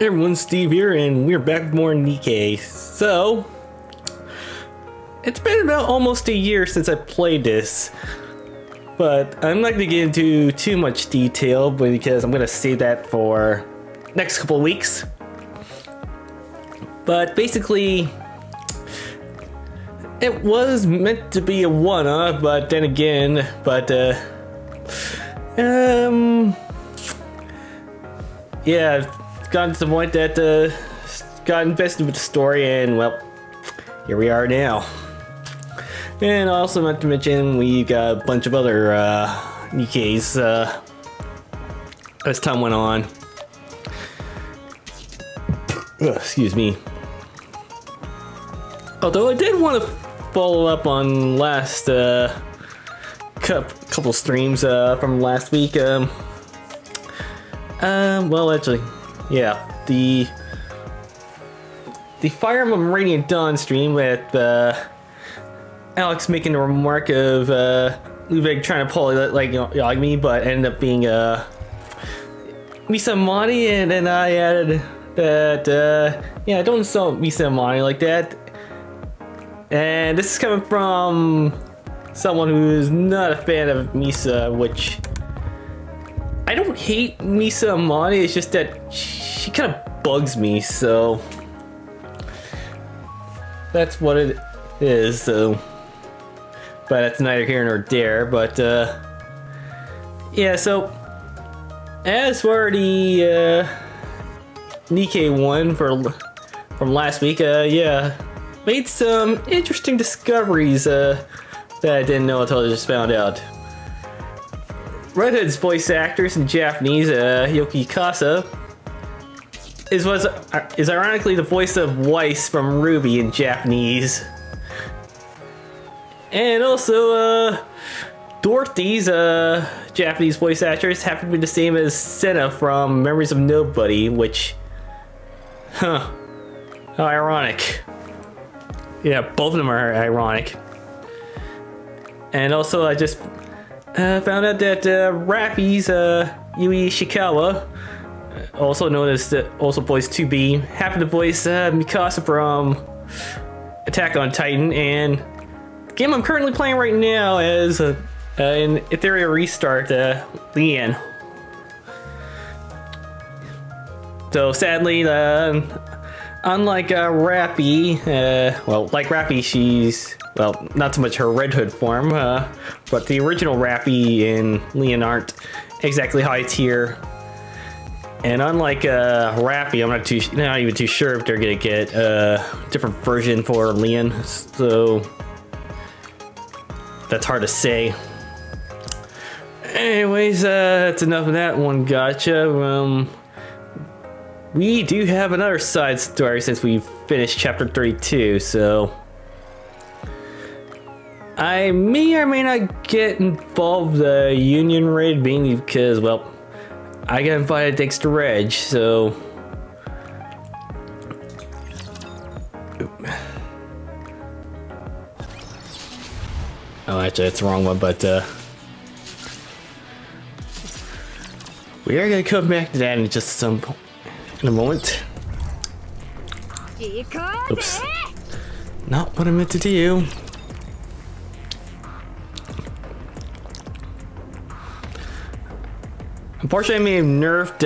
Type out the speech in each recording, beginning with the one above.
Everyone, Steve here, and we're back with more Nikke. So, it's been about almost a year since I played this, but I'm not going to get into too much detail because I'm going to save that for next couple of weeks. But basically, it was meant to be a one-off, but then again, yeah. Gotten to the point that got invested with the story, and well, here we are now. And I also meant to mention we got a bunch of other Nikkes as time went on. Ugh, excuse me. Although I did want to follow up on last couple streams from last week. Well, actually. Yeah, the Fire Emblem Radiant Dawn stream with Alex making the remark of Ludwig trying to pull like me, but ended up being Misa Amati, and then I added that yeah, I don't insult Misa Amati like that. And this is coming from someone who's not a fan of Misa, which I don't hate Misa Amati, it's just that she kind of bugs me, so that's what it is. So, but it's neither here nor there. But yeah. So as for the Nikke one from last week, yeah, made some interesting discoveries that I didn't know until I just found out. Red Hood's voice actors in Japanese, Yoki Kasa, is ironically the voice of Weiss from Ruby in Japanese. And also, Dorothy's Japanese voice actress happened to be the same as Senna from Memories of Nobody, which, how ironic. Yeah, both of them are ironic. And also, I just found out that Rappy's Yui Ishikawa, also known as also voiced 2B, happened to voice Mikasa from Attack on Titan, and the game I'm currently playing right now is in Ethereal Restart, Leanne. So sadly, unlike Rappy, well, like Rappy, she's, well, not so much her Red Hood form, but the original Rappy and Leon aren't exactly high tier. And unlike Rappy, I'm not even too sure if they're gonna get a different version for Leon, so that's hard to say. Anyways, that's enough of that one. Gotcha. We do have another side story since we finished chapter 32, so I may or may not get involved with the Union raid, mainly because, well, I got invited thanks to Reg, so oh, actually that's the wrong one, but we are gonna come back to that in just some point. In a moment. Oops. Not what I meant to do. Unfortunately, I may have nerfed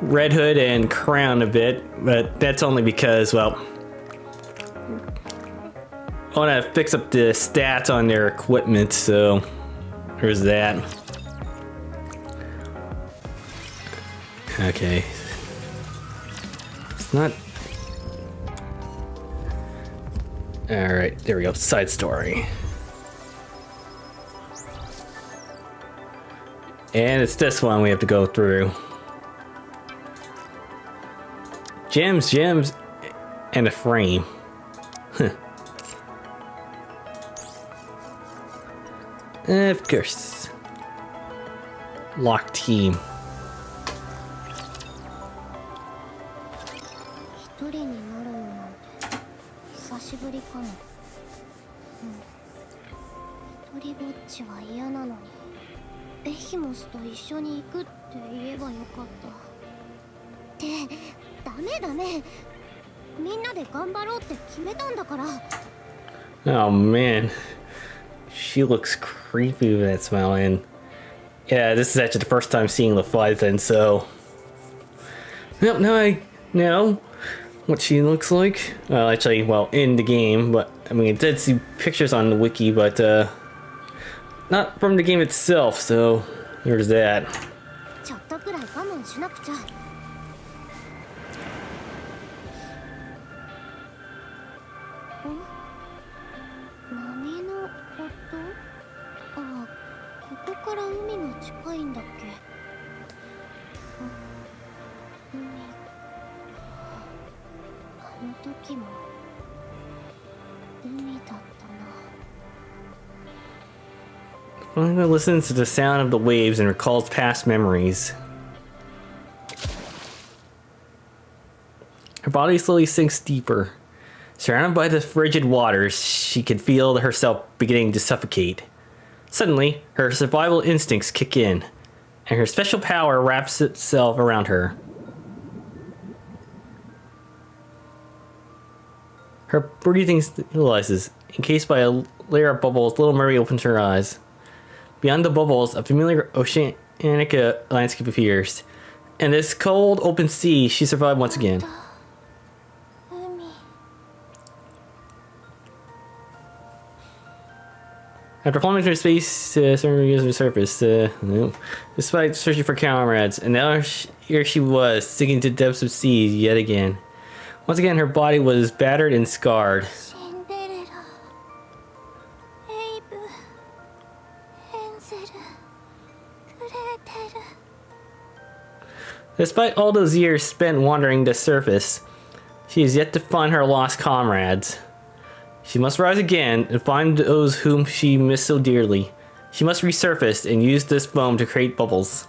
Red Hood and Crown a bit, but that's only because, well, I want to fix up the stats on their equipment, so there's that. Okay. It's not... Alright, there we go. Side story. And it's this one we have to go through. Gems, and a frame. Huh. Of course. Locked team. 一人になるのなんて久しぶりかも。一人ぼっちは嫌なのに、エヒモスと一緒に行くって言えばよかった。ってダメダメ。みんなで頑張ろうって決めたんだから。 Oh man, she looks creepy with that smile, and yeah, this is actually the first time seeing Leviathan, so yep, now I know what she looks like. Well, actually, well, in the game, but I mean, I did see pictures on the wiki, but not from the game itself, so there's that. ちょっとくらい我慢しなくちゃ。波の音？ああ、ここから海が近いんだっけ。海か。あの時も海だったな。 Flamengo listens to the sound of the waves and recalls past memories. Her body slowly sinks deeper. Surrounded by the frigid waters, she can feel herself beginning to suffocate. Suddenly, her survival instincts kick in, and her special power wraps itself around her. Her breathing stabilizes. Encased by a layer of bubbles, little Murray opens her eyes. Beyond the bubbles, a familiar oceanic landscape appears. In this cold, open sea, she survived once again. After falling into space, Summer to the surface. Despite searching for comrades, and now here she was, sinking to depths of sea yet again. Once again, her body was battered and scarred. Despite all those years spent wandering the surface, she is yet to find her lost comrades. She must rise again and find those whom she missed so dearly. She must resurface and use this foam to create bubbles.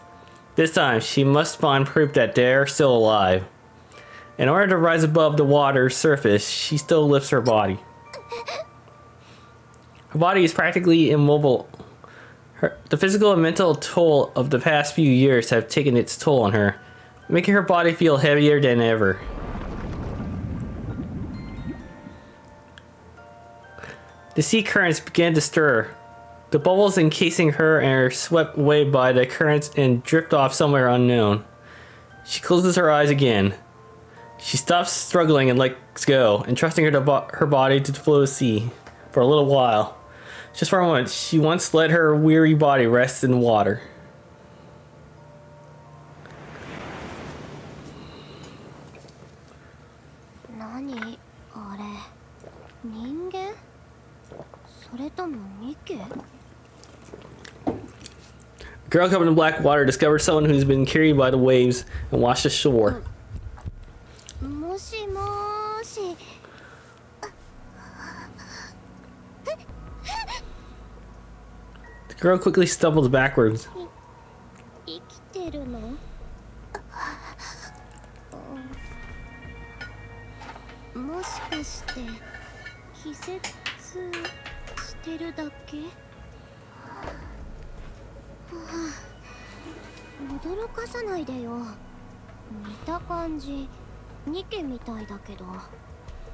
This time, she must find proof that they are still alive. In order to rise above the water's surface, she still lifts her body. Her body is practically immobile. The physical and mental toll of the past few years have taken its toll on her, making her body feel heavier than ever. The sea currents began to stir. The bubbles encasing her are swept away by the currents and drift off somewhere unknown. She closes her eyes again. She stops struggling and lets go, entrusting her body to flow the sea for a little while. Just for a moment, she once let her weary body rest in the water. A girl covered in black water discovers someone who's been carried by the waves and washed ashore. The girl quickly stumbles backwards. Nikke みたいだけど、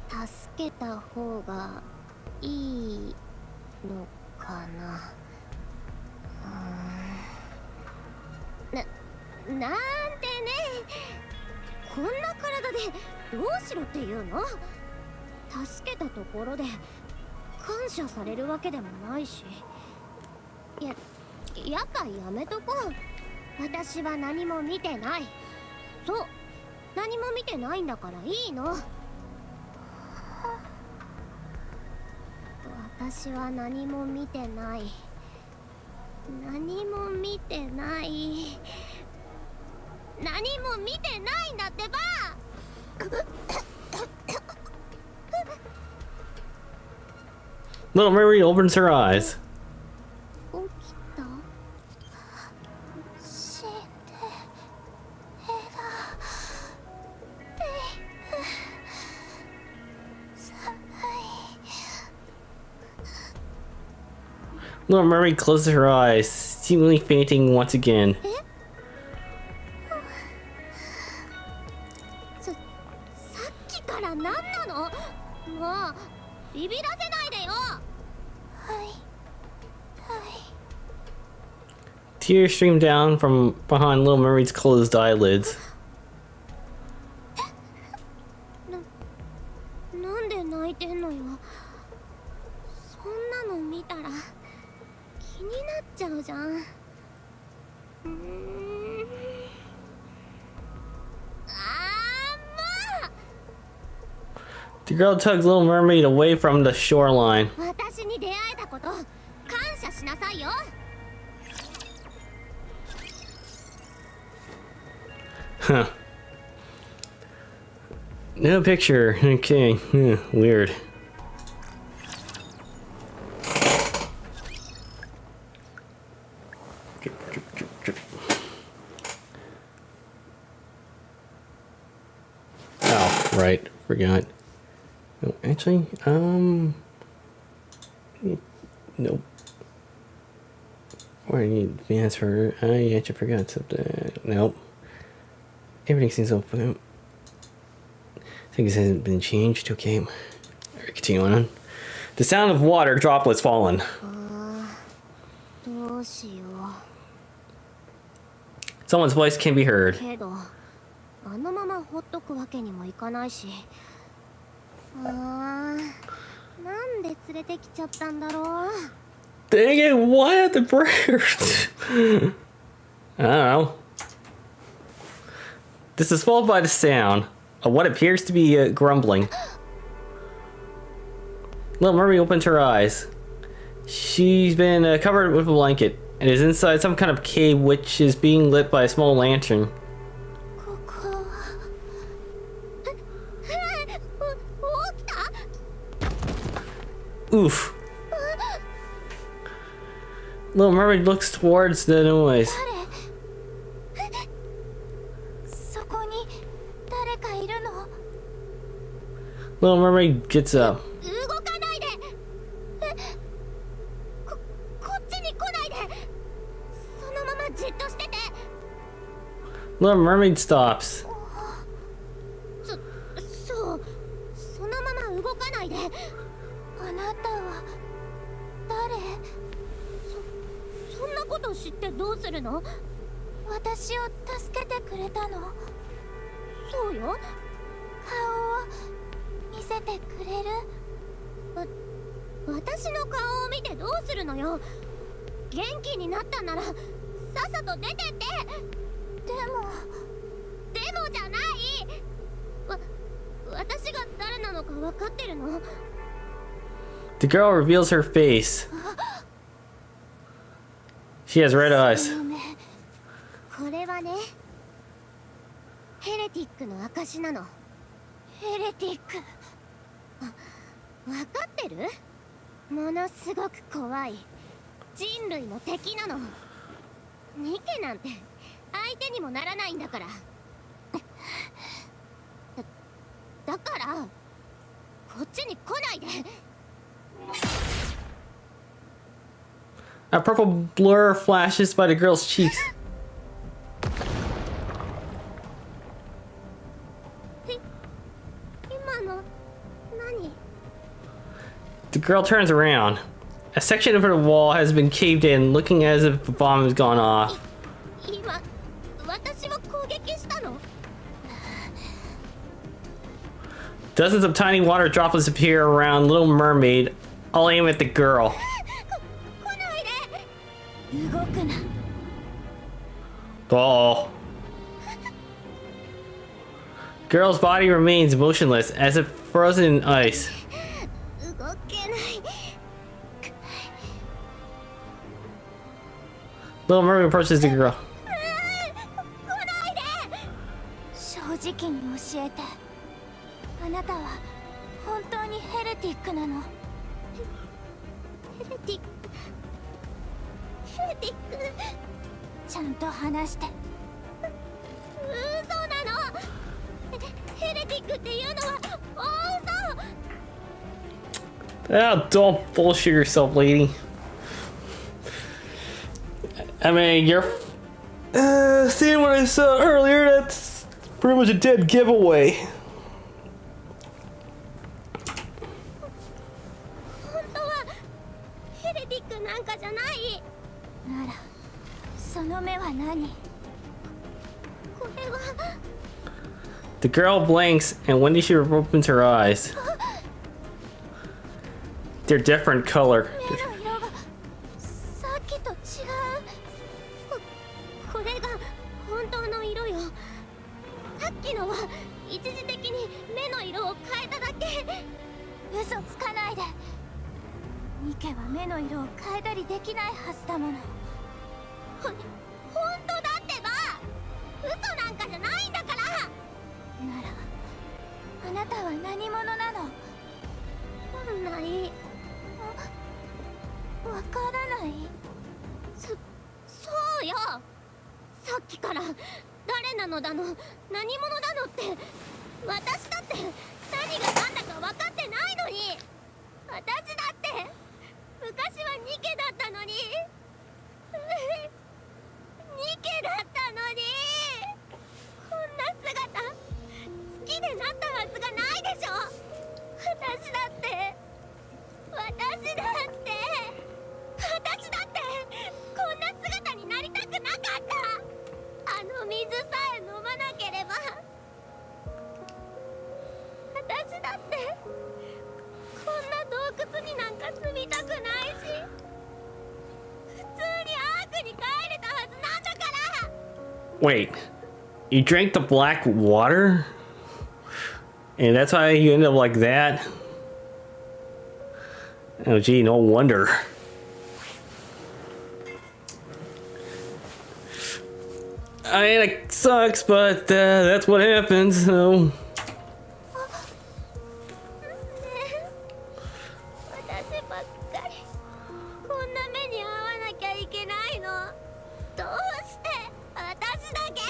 助けた方がいいのかな。なんてね、こんな体でどうしろっていうの？助けたところで感謝されるわけでもないし。やっぱやめとこう。私は何も見てない。そう。何も見てないんだからいいの。私は何も見てない。何も見てない。何も見てないんだってば。Little Mary opens her eyes. Little Mary closes her eyes, seemingly fainting once again. ビビらせないでよ。はい。はい。Tears stream down from behind Little Mermaid's closed eyelids. なんで泣いてんのよ。そんなの見たら気になっちゃうじゃん。The girl tugs Little Mermaid away from the shoreline. 私に出会えたこと感謝しなさいよ。Huh. No picture. Okay. Weird. Oh, right. Forgot. Oh, actually, nope. Or I need the answer. I actually forgot something. Nope. Everything seems open. Things hasn't been changed. Okay. Alright, continue on. The sound of water droplets falling. どうしよ Someone's voice can be う heard. けどあのままほっとくわけにもいかないし、なんで連れてきちゃったんだろう。 Dang it, why the prayers? I don't know. This is followed by the sound of what appears to be grumbling. Little Mermaid opens her eyes. She's been covered with a blanket and is inside some kind of cave which is being lit by a small lantern. ここは起きた Oof. Little Mermaid looks towards the noise. そこに誰かいるの。 Little Mermaid gets up. 動かないで。こっちに来ないで。そのままじっとしてて。 Little Mermaid stops. そうそのまま動かないで。あなたは誰。そんなこと知ってどうするの。私を助けてくれたの。そうよ。顔を見せてくれる。私の顔を見てどうするのよ。元気になったならさっさと出てって。でもじゃない。私が誰なのか分かってるの。 The girl reveals her face. She has red eyes. これはね、ヘレティックの証なの。ヘレティック。分かってる？ものすごく怖い人類の敵なの。ニケなんて相手にもならないんだから。だからこっちに来ないで。 A purple blur flashes by the girl's cheeks. 今の何？ The girl turns around. A section of her wall has been caved in, looking as if a bomb has gone off. 今私を攻撃したの？ Dozens of tiny water droplets appear around Little Mermaid, all aimed at the girl. 来ないで。動くな。 Oh. Girl's body remains motionless, as if frozen in ice. 動けない。 Little Mermaid approaches the girl. 来ないで。正直に教えて。あなたは本当にヘレティックなの？ヘレティック。ヘレティック。ちゃんと話して。嘘なの。ヘレティックっていうのは大嘘。 Oh, don't bullshit yourself, lady. I mean, you're seeing what I saw earlier. That's pretty much a dead giveaway. その目は何？これは。 The girl blinks, and when she opens her eyes, they're different color. 目の色がさっきと違う。これが本当の色よ。さっきのは一時的に目の色を変えただけ。嘘つかないで。ニケは目の色を変えたりできないはずだもの。本当だってば。嘘なんかじゃないんだから。ならあなたは何者なの？本来わからない。そうよ。さっきから誰なのだの何者だのって私だって何が何だか分かってないのに。私だって昔はニケだったのに。ニケだったのに。こんな姿好きでなったはずがないでしょ。私だって私だって私だってこんな姿になりたくなかった。あの水さえ飲まなければ。私だってこんな洞窟になんか住みたくないし、普通にアークに帰れたはずなんだから。 Wait, you drank the black water? And that's why you end up like that? Oh gee, no wonder. I mean, it sucks, but that's what happens, so... 私ばっかりこんな目に遭わなきゃいけないの。どうして私だけ。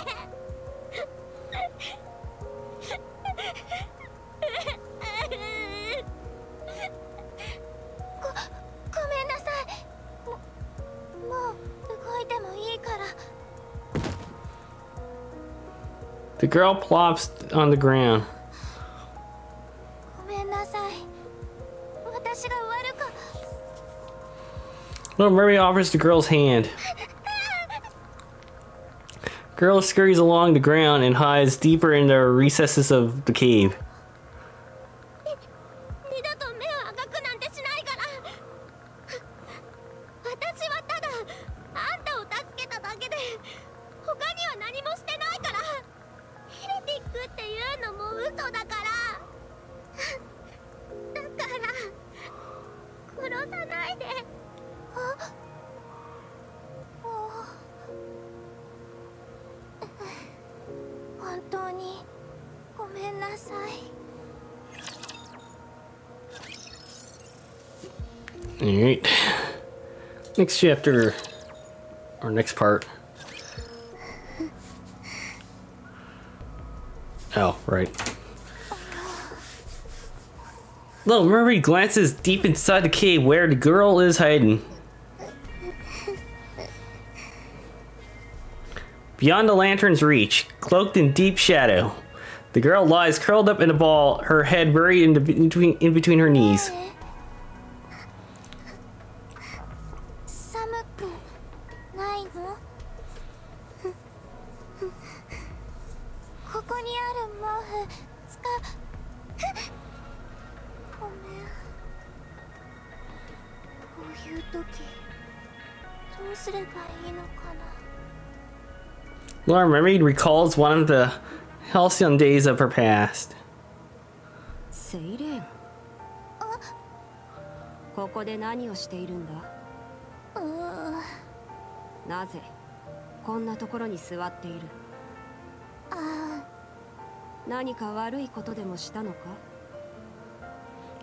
ごめんなさい。もう動いてもいいから。 The girl plops on the ground. ごめんなさい。私が悪か。 Little Mermaid offers the girl's hand. Girl scurries along the ground and hides deeper in the recesses of the cave. 二度と目を赤くなんてしないから。私はただあんたを助けただけで他には何もしてないから。ヘレティックっていうのも嘘だから。だから殺さないで。あ、本当にごめんなさい。 Alright. Next chapter, or next part. Oh, right. Little Mermaid glances deep inside the cave where the girl is hiding. Beyond the lantern's reach, cloaked in deep shadow, the girl lies curled up in a ball, her head buried in between her knees. 寒くないの？ここにある毛布使う。ごめん。こういう時どうすればいいのかな。 Little Mermaid recalls one of the halcyon days of her past. セイレン、ここで何をしているんだ？なぜこんなところに座っている？何か悪いことでもしたのか？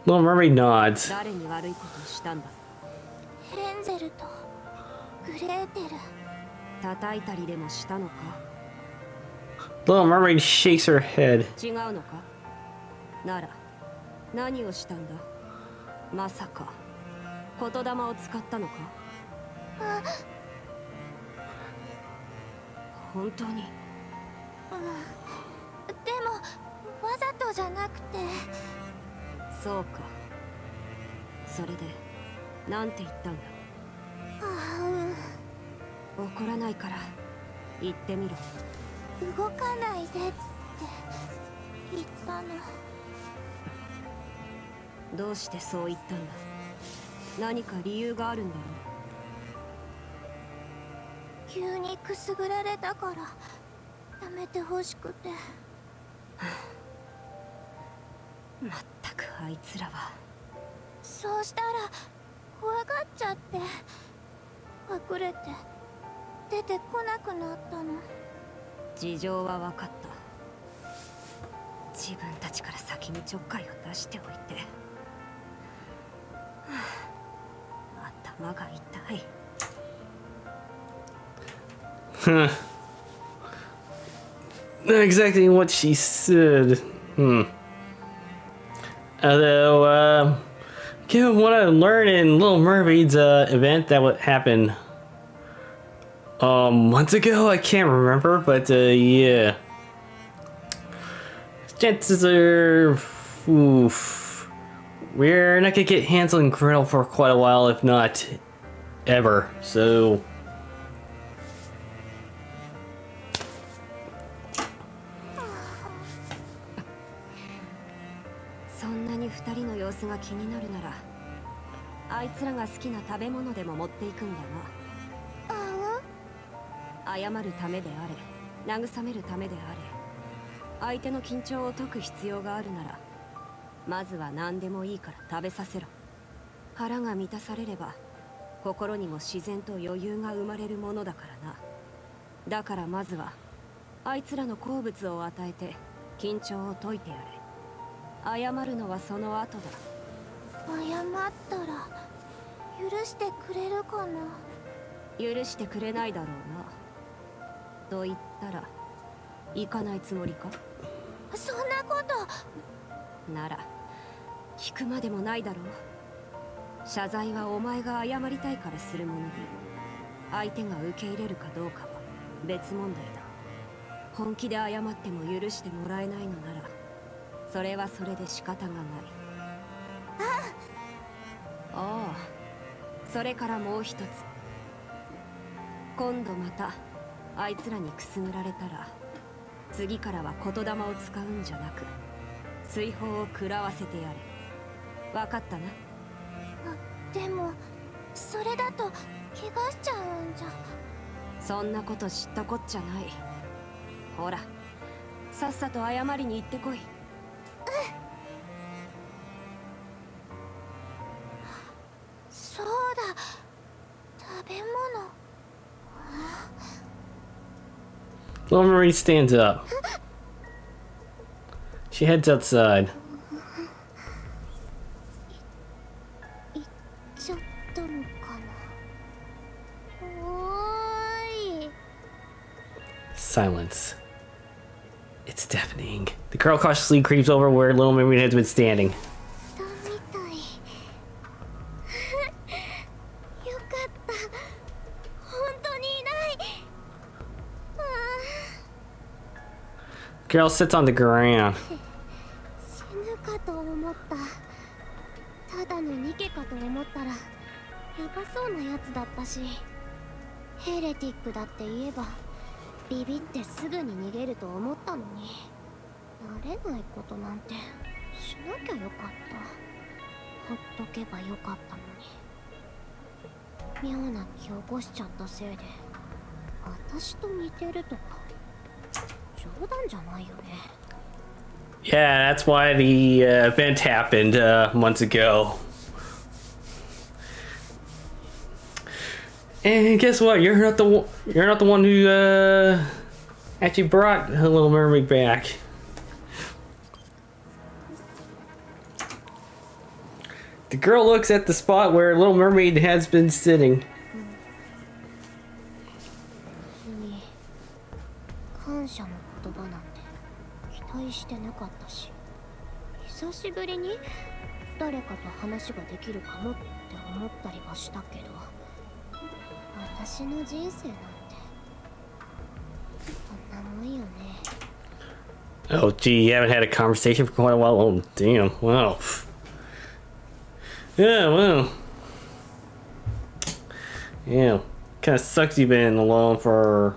Little Mermaid nods. 誰に悪いことをしたんだ？ヘレンゼルとグレーテル。叩いたりでもしたのか？ Little Mermaid shakes her head. 違うのか？なら何をしたんだ？まさか言霊を使ったのか？本当に？でもわざとじゃなくて。そうか。それでなんて言ったんだ？怒らないから言ってみろ。動かないでって言ったの。どうしてそう言ったんだ。何か理由があるんだろう。急にくすぐられたからやめてほしくて。まったくあいつらは。そうしたら怖がっちゃって隠れて出てこなくなったの。事情は分かった。自分たちから先にちょっかいを出しておいて、頭が痛い。Huh. Not exactly what she said. Although, given what I learned in Little Mermaid's event that would happen months ago, I can't remember, but yeah. Chances are, we're not gonna get Hansel and Gretel for quite a while, if not ever. So. そんなに2人の様子が気になるなら、あいつらが好きな食べ物でも持っていくんだな。謝るためであれ、慰めるためであれ、相手の緊張を解く必要があるなら、まずは何でもいいから食べさせろ。腹が満たされれば心にも自然と余裕が生まれるものだからな。だからまずはあいつらの好物を与えて緊張を解いてやれ。謝るのはその後だ。謝ったら許してくれるかな。許してくれないだろうな。と言ったら行かないつもりか。そんなことなら聞くまでもないだろう。謝罪はお前が謝りたいからするもので、相手が受け入れるかどうかは別問題だ。本気で謝っても許してもらえないのなら、それはそれで仕方がない。ああ、それからもう一つ。今度またあいつらにくすぐられたら、次からは言霊を使うんじゃなく水泡を食らわせてやれ。分かったな。でもそれだと怪我しちゃうんじゃ。そんなこと知ったこっちゃない。ほら、さっさと謝りに行ってこい。そうだ、食べ物。Little Marie stands up. She heads outside. 行っちゃったのかな。おーい。 Silence. It's deafening. The girl cautiously creeps over where Little Mermaid has been standing. だみたい。よかった。本当にいない。Girl sits on the ground. 死ぬかと思った。ただのニケかと思ったらやばそうなやつだったし、ヘレティックだって言えばビビってすぐに逃げると思ったのに、慣れないことなんてしなきゃよかった。ほっとけばよかったのに。妙な気を起こしちゃったせいで私と似てるとか冗談じゃないよね。Yeah, that's why the event happened months ago. And guess what? You're not the one who actually brought the Little Mermaid back. The girl looks at the spot where Little Mermaid has been sitting. に感謝の言葉なんて期待してなかったし、久しぶりに誰かと話ができるかもって思ったりはしたけど、私の人生なんてこんなもんよね。 Oh, gee, you haven't had a conversation for quite a while. Oh, damn. Wow. Yeah, well. Yeah. Kind of sucks you've been alone for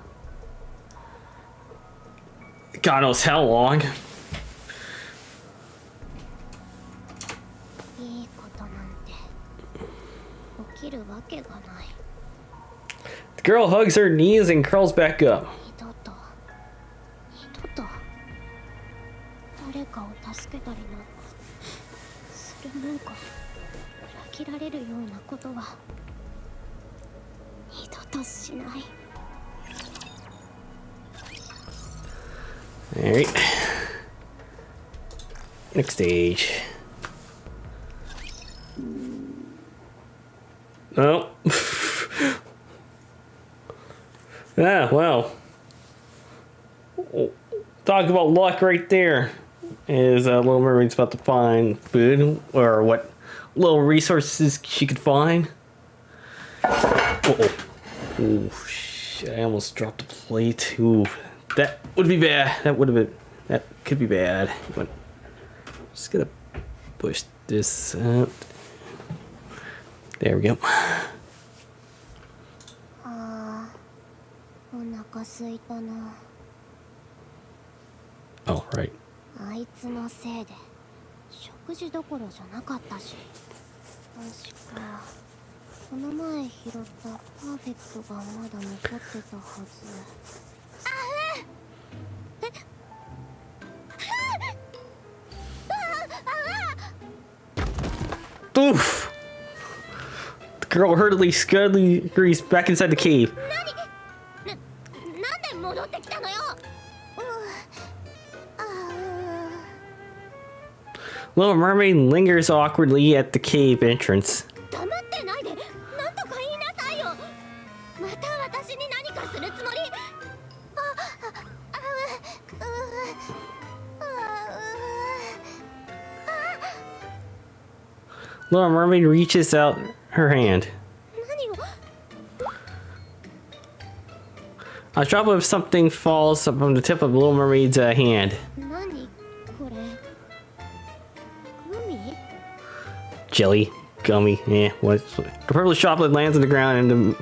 God knows how long. いいことなんて起きるわけがない。 The girl hugs her knees and curls back up. 二度と誰かを助けたりなんかするなんか裏切られるようなことは二度としない。 Alright. Next stage. Oh. Ah, well. Talk about luck right there. Is Little Mermaid's about to find food, or what little resources she could find. Uh-oh. Oh, shit, I almost dropped a plate. Ooh, that would be bad. That could be bad. But just gonna push this out. There we go. あー、お腹すいたな。 Oh, right. あいつのせいで食事どころじゃなかったし、確かこの前拾ったパーフェクトがまだ残ってたはず。 Oof! The girl hurriedly scuttles back inside the cave. なんで戻ってきたのよ。 Little Mermaid lingers awkwardly at the cave entrance. 黙ってないで、なんとか言いなさいよ。また私に何かするつもり。 Little Mermaid reaches out her hand. 何を。 A drop of something falls from the tip of Little Mermaid's hand. 何これ。グミ。 Jelly, gummy, what? The purple droplet lands on the ground and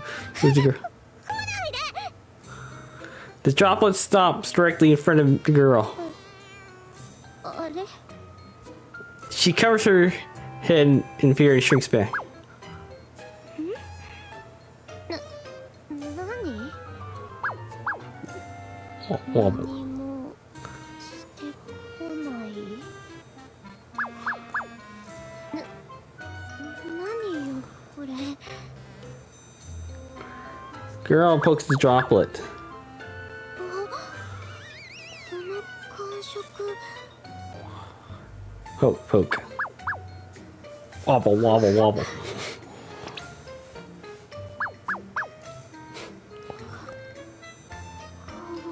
the droplet stops directly in front of the girl. あれ。 She covers her head in fear and shrinks back. 何。 Wobble. 何もしてこない。何よこれ。 Girl pokes the droplet. この感触。 Poke, poke. Wobble, wobble, wobble. か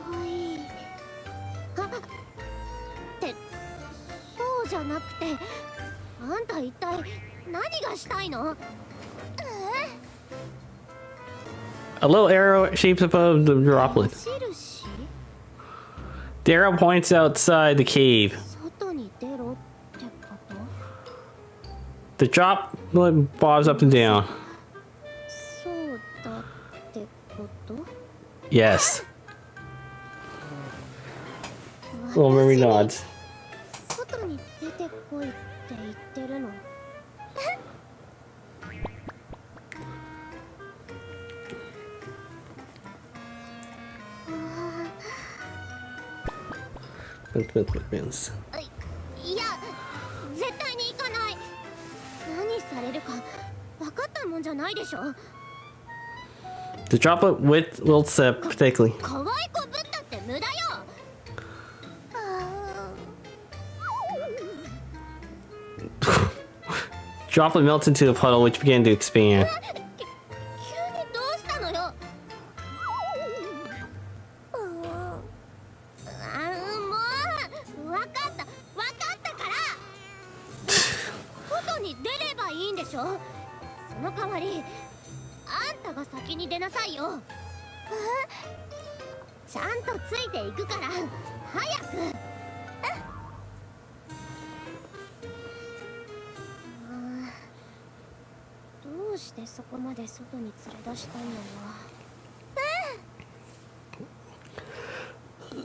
わいい。あってそうじゃなくて、あんた一体何がしたいの。 A little arrow shapes above the droplet. 印。 The arrow points outside the cave. 外に出ろってこと。 The droplet bobs up and down. そうだってこと。 Yes. Little Mermaid nods. 外に出てこいって言ってるの。 Wins. いや、絶対に行かない。何されるか分かったもんじゃないでしょ。 The droplet with little sip particularly. 可愛い子ぶったって無駄よ。 Droplet melts into a puddle which began to expand. 急にどうしたのよ。 もう分かったから外に出ればいいんでしょ。その代わりあんたが先に出なさいよ。ちゃんとついていくから早く。どうしてそこまで外に連れ出したんだろう。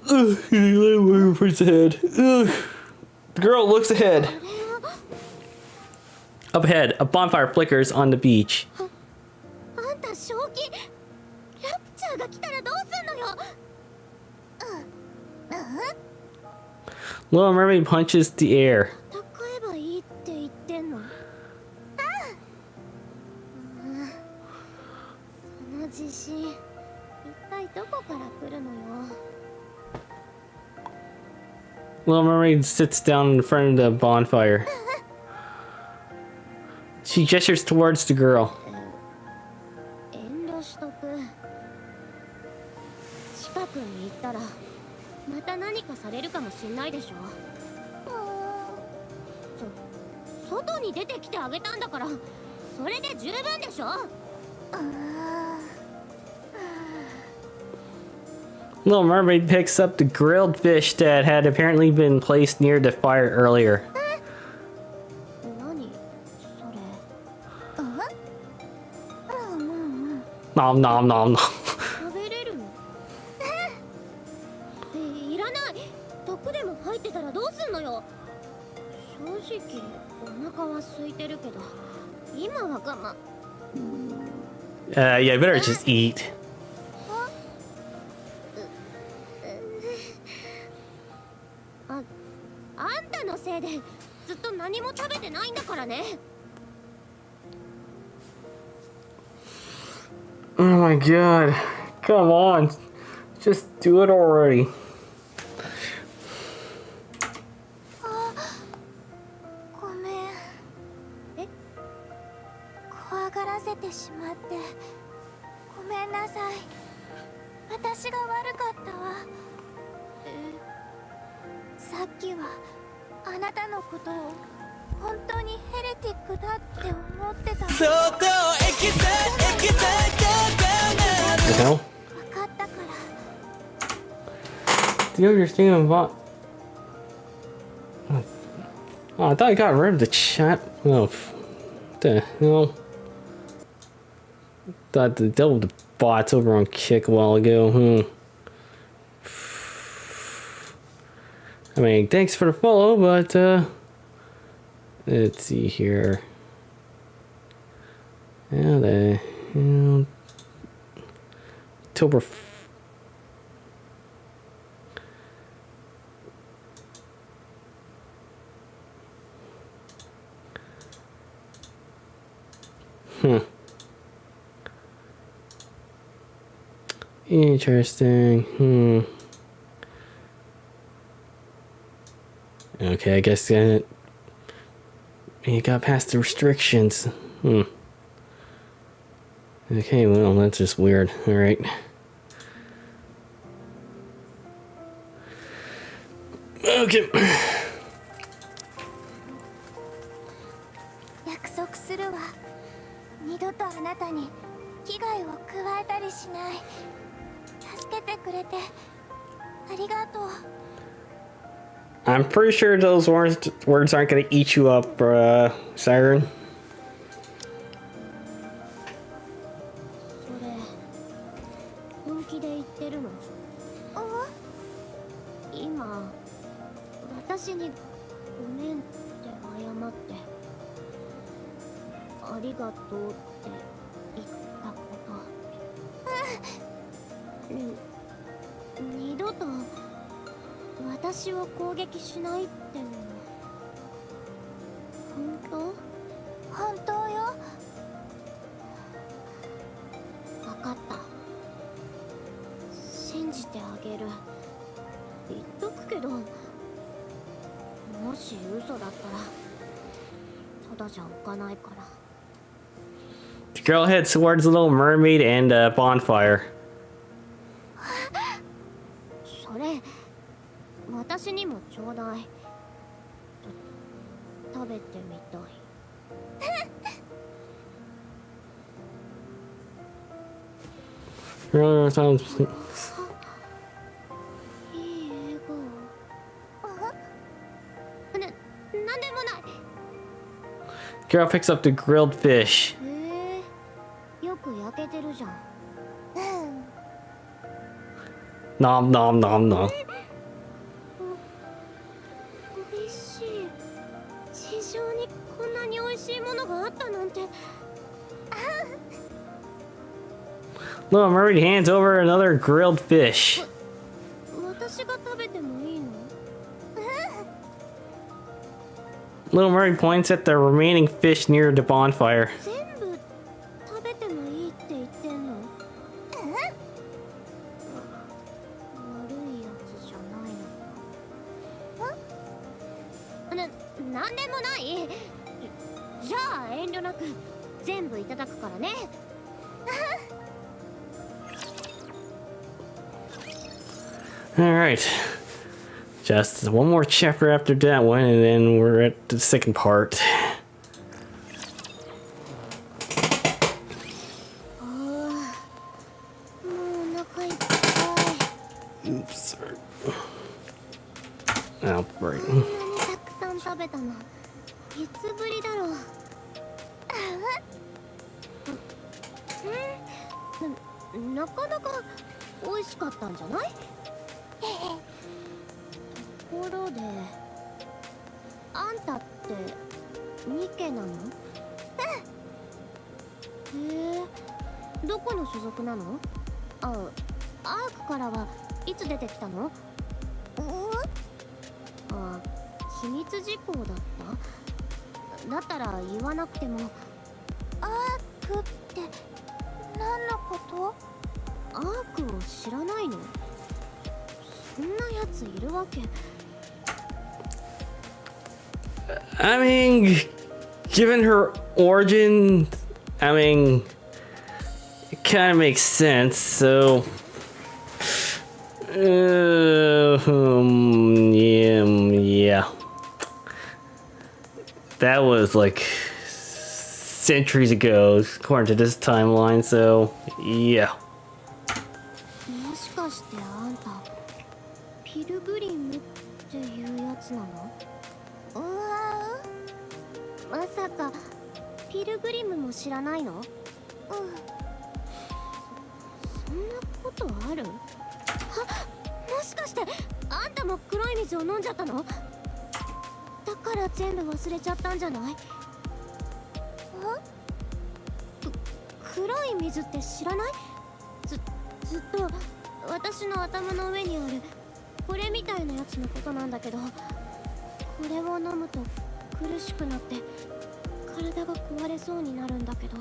Ugh, where's the head? Ugh. The girl looks ahead. Up ahead, a bonfire flickers on the beach. あんた正気ラプチャーが来たらどうすんのよ。Little Mermaid punches the air. 戦えばいいって言ってんの。その自信一体どこから来るのよ。 Little Mermaid sits down in front of the bonfire. She gestures towards the girl. 遠慮しとく。近くに行ったらまた何かされるかもしんないでしょ。外に出てきてあげたんだから、それで十分でしょ。Little Mermaid picks up the grilled fish that had apparently been placed near the fire earlier. 何それ。Nom nom nom nom. 食べれるの？いらない。毒でも入ってたらどうすんのよ。正直お腹は空いてるけど、今は我慢。Yeah, better just eat. あんたのせいでずっと何も食べてないんだからね。 Oh my god. Come on. Just do it already. ごめん。え？怖がらせてしまってごめんなさい。私が悪かったわ。さっきはあなたのことを本当にヘレティックだって思ってた。 The hell? 分かったから。 Do you understand about... Oh, I thought I got rid of the chat. Oh, what the hell? Thought the dealt with the bots over on Kick a while ago. I mean, thanks for the follow, but let's see here. Yeah, the hell. October. Interesting. Okay, I guess it got past the restrictions. Okay, well, that's just weird. Alright. Okay. 約束するわ。二度とあなたに危害を加えたりしない。助けてくれてありがとう。 I'm pretty sure those words aren't gonna eat you up, Siren. それ本気で言ってるの？今私にごめんって謝ってありがとうって言ったこと、二度と私を攻撃しないっての本当？本当よ。分かった。信じてあげる。言っとくけど、もし嘘だったらただじゃおかないから。 The girl heads towards the Little Mermaid and a bonfire. それ私にもちょうだい。食べてみたい。Earlier sounds. いい笑顔。なんでもない。 Girl picks up the grilled fish. へえ、よく焼けてるじゃん。 Nom nom nom nom. Little Mermaid hands over another grilled fish. 私が食べてもいいの？ Little Mermaid points at the remaining fish near the bonfire. 全部食べてもいいって言ってんの？悪いやつじゃないの？なんでもない。じゃあ遠慮なく全部いただくからね。Alright. Just one more chapter after that one, and then we're at the second part. Oops, sorry. Oh, right. こんなにたくさん食べたのいつぶりだろう。なかなか美味しかったんじゃない？ところであんたってニケなの？へえ、どこの所属なの？アークからはいつ出てきたの？あ、秘密事項だった？だったら言わなくても。アークって何のこと？アークを知らないの？そんなやついるわけ。I mean, given her origin, I mean, it kind of makes sense, so... yeah. That was like centuries ago, according to this timeline, so yeah. もしかしてあんたピルグリムっていうやつなの？まさかピルグリムも知らないの？そんなことある？もしかしてあんたも黒い水を飲んじゃったの？だから全部忘れちゃったんじゃない？黒い水って知らない？ずっと私の頭の上にあるこれみたいなやつのことなんだけど、これを飲むと苦しくなって体が壊れそうになるんだけど。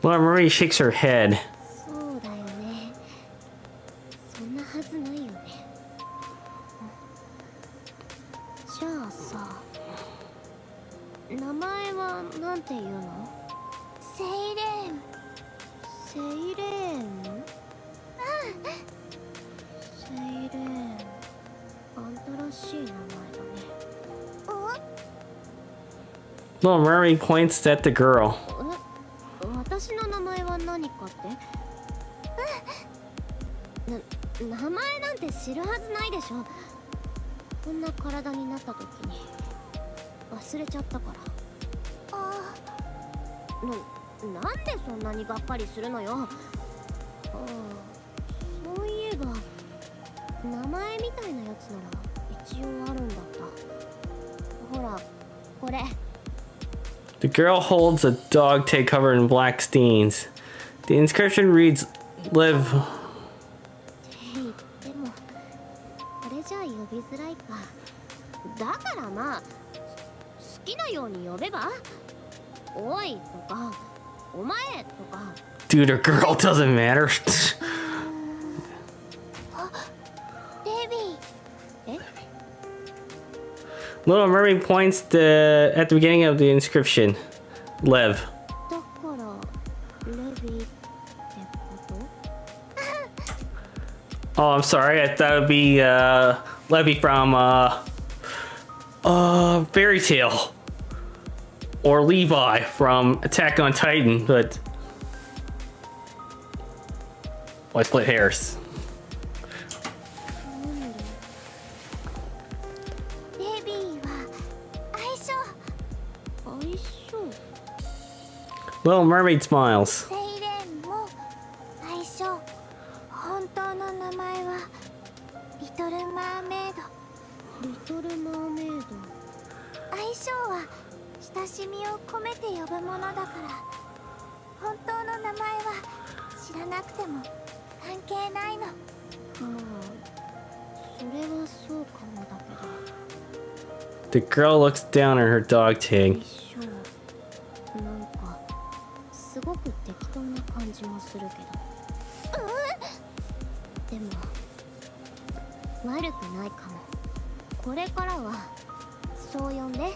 Well, Marie shakes her head. そうだよね。そんなはずないよね。じゃあさ、名前はなんていうの？セイレーム。セイレーム？セイレーム。新しい名前だね。Little Mermaid points at the girl. 私の名前は何かって？名前なんて知るはずないでしょ。こんな体になった時に忘れちゃったから。なんでそんなにがっかりするのよ。そういえば名前みたいなやつなら一応あるんだった。ほら、これ。The girl holds a dog tag covered in black stains. The inscription reads, "Live." でもこれじゃ呼びづらいか。だからまあ好きなように呼べば。おいとかお前とか。 Dude, a girl doesn't matter. デビー。え？ Little Mermaid points at the beginning of the inscription. Lev. だからレビーってこと？ Oh, I'm sorry. I thought it would be Levy from Fairy Tale. Or Levi from Attack on Titan, but why split hairs? デビーは相性。相性。 Little Mermaid smiles. セイレーンも相性。本当の名前はリトルマーメイド。リトルマーメイド。相性は親しみを込めて呼ぶものだから。本当の名前は知らなくても関係ないの。まあそれはそうかもだけど。 The girl looks down at her dog tag. 一緒なんかすごく適当な感じもするけど、でも悪くないかも。これからはそう呼んで。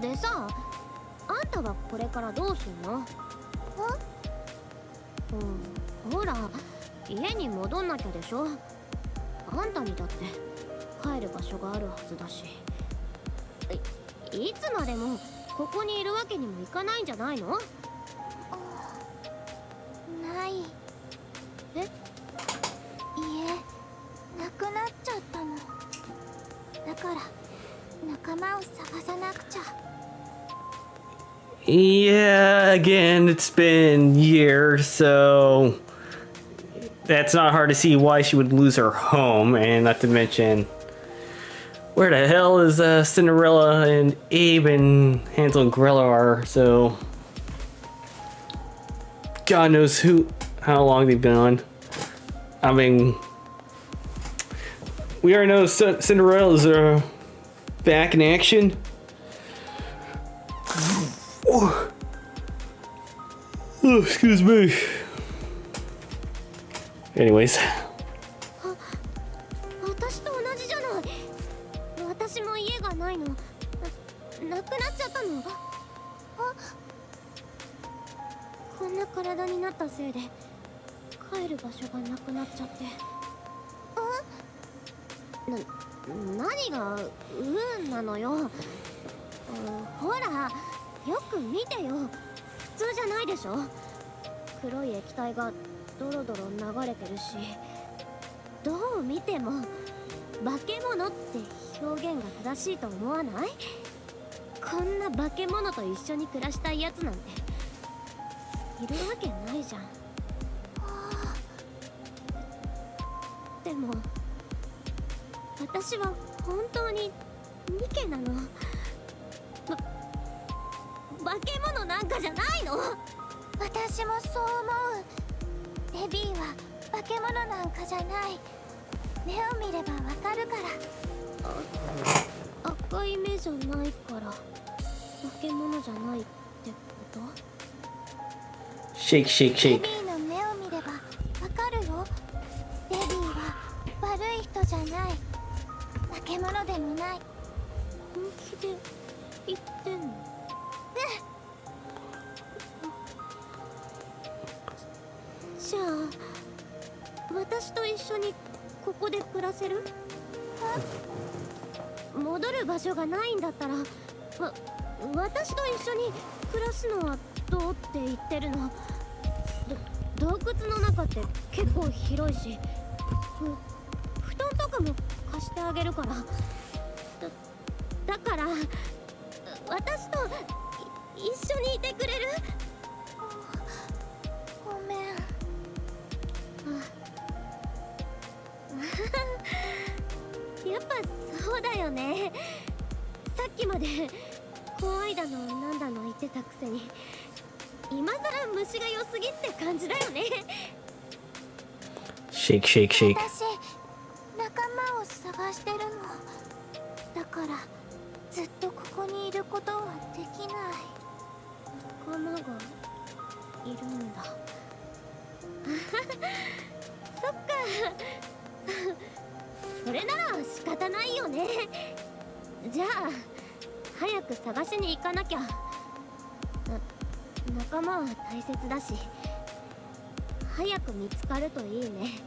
でさ、あんたはこれからどうすんの？ほら家に戻んなきゃでしょ。あんたにだって帰る場所があるはずだし、いつまでもここにいるわけにもいかないんじゃないの？ない。え？家なくなっちゃったの。だから仲間を探さなくちゃ。 Yeah, again, it's been years, so that's not hard to see why she would lose her home, and not to mention, where the hell is Cinderella and Abe and Hansel and Gretel are, so God knows how long they've been on. I mean, we already know Cinderella's back in action. Oh, excuse me. Anyways. 私と同じじゃない。私も家がないの。なくなっちゃったの。こんな体になったせいで帰る場所がなくなっちゃって。何がなのよ。ほらよく見てよ。普通じゃないでしょ。黒い液体がドロドロ流れてるし、どう見ても化け物って表現が正しいと思わない？こんな化け物と一緒に暮らしたいやつなんているわけないじゃん。でも私は本当にニケなの。化け物なんかじゃないの。私もそう思う。レビーは化け物なんかじゃない。目を見ればわかるから。赤い目じゃないから化け物じゃないってこと？ Shake, shake, レ shake. ビーの目を見ればわかるよ。レビーは悪い人じゃない。化け物でもない。本気で言ってんの？じゃあ私と一緒にここで暮らせる？戻る場所がないんだったら私と一緒に暮らすのはどうって言ってるの？洞窟の中って結構広いし、布団とかも貸してあげるから。だから私と一緒にいてくれる？ごめん。やっぱそうだよね。さっきまで怖いだのなんだの言ってたくせに、今さら虫が良すぎって感じだよね。Shake, shake, shake. 私仲間を探してるの。だからずっとここにいることはできない。仲間がいるんだ。そっか。それなら仕方ないよね。じゃあ早く探しに行かなきゃ。仲間は大切だし、早く見つかるといいね。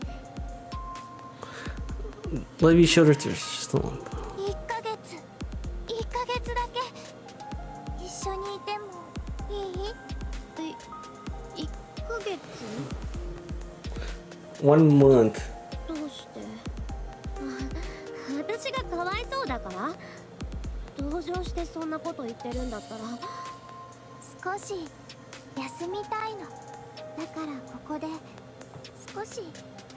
Let me show her to still. 1ヶ月だけ一緒にいてもいい？1ヶ月1 month. どうして？私がかわいそうだから？同情してそんなこと言ってるんだったら少し休みたいの。だからここで少し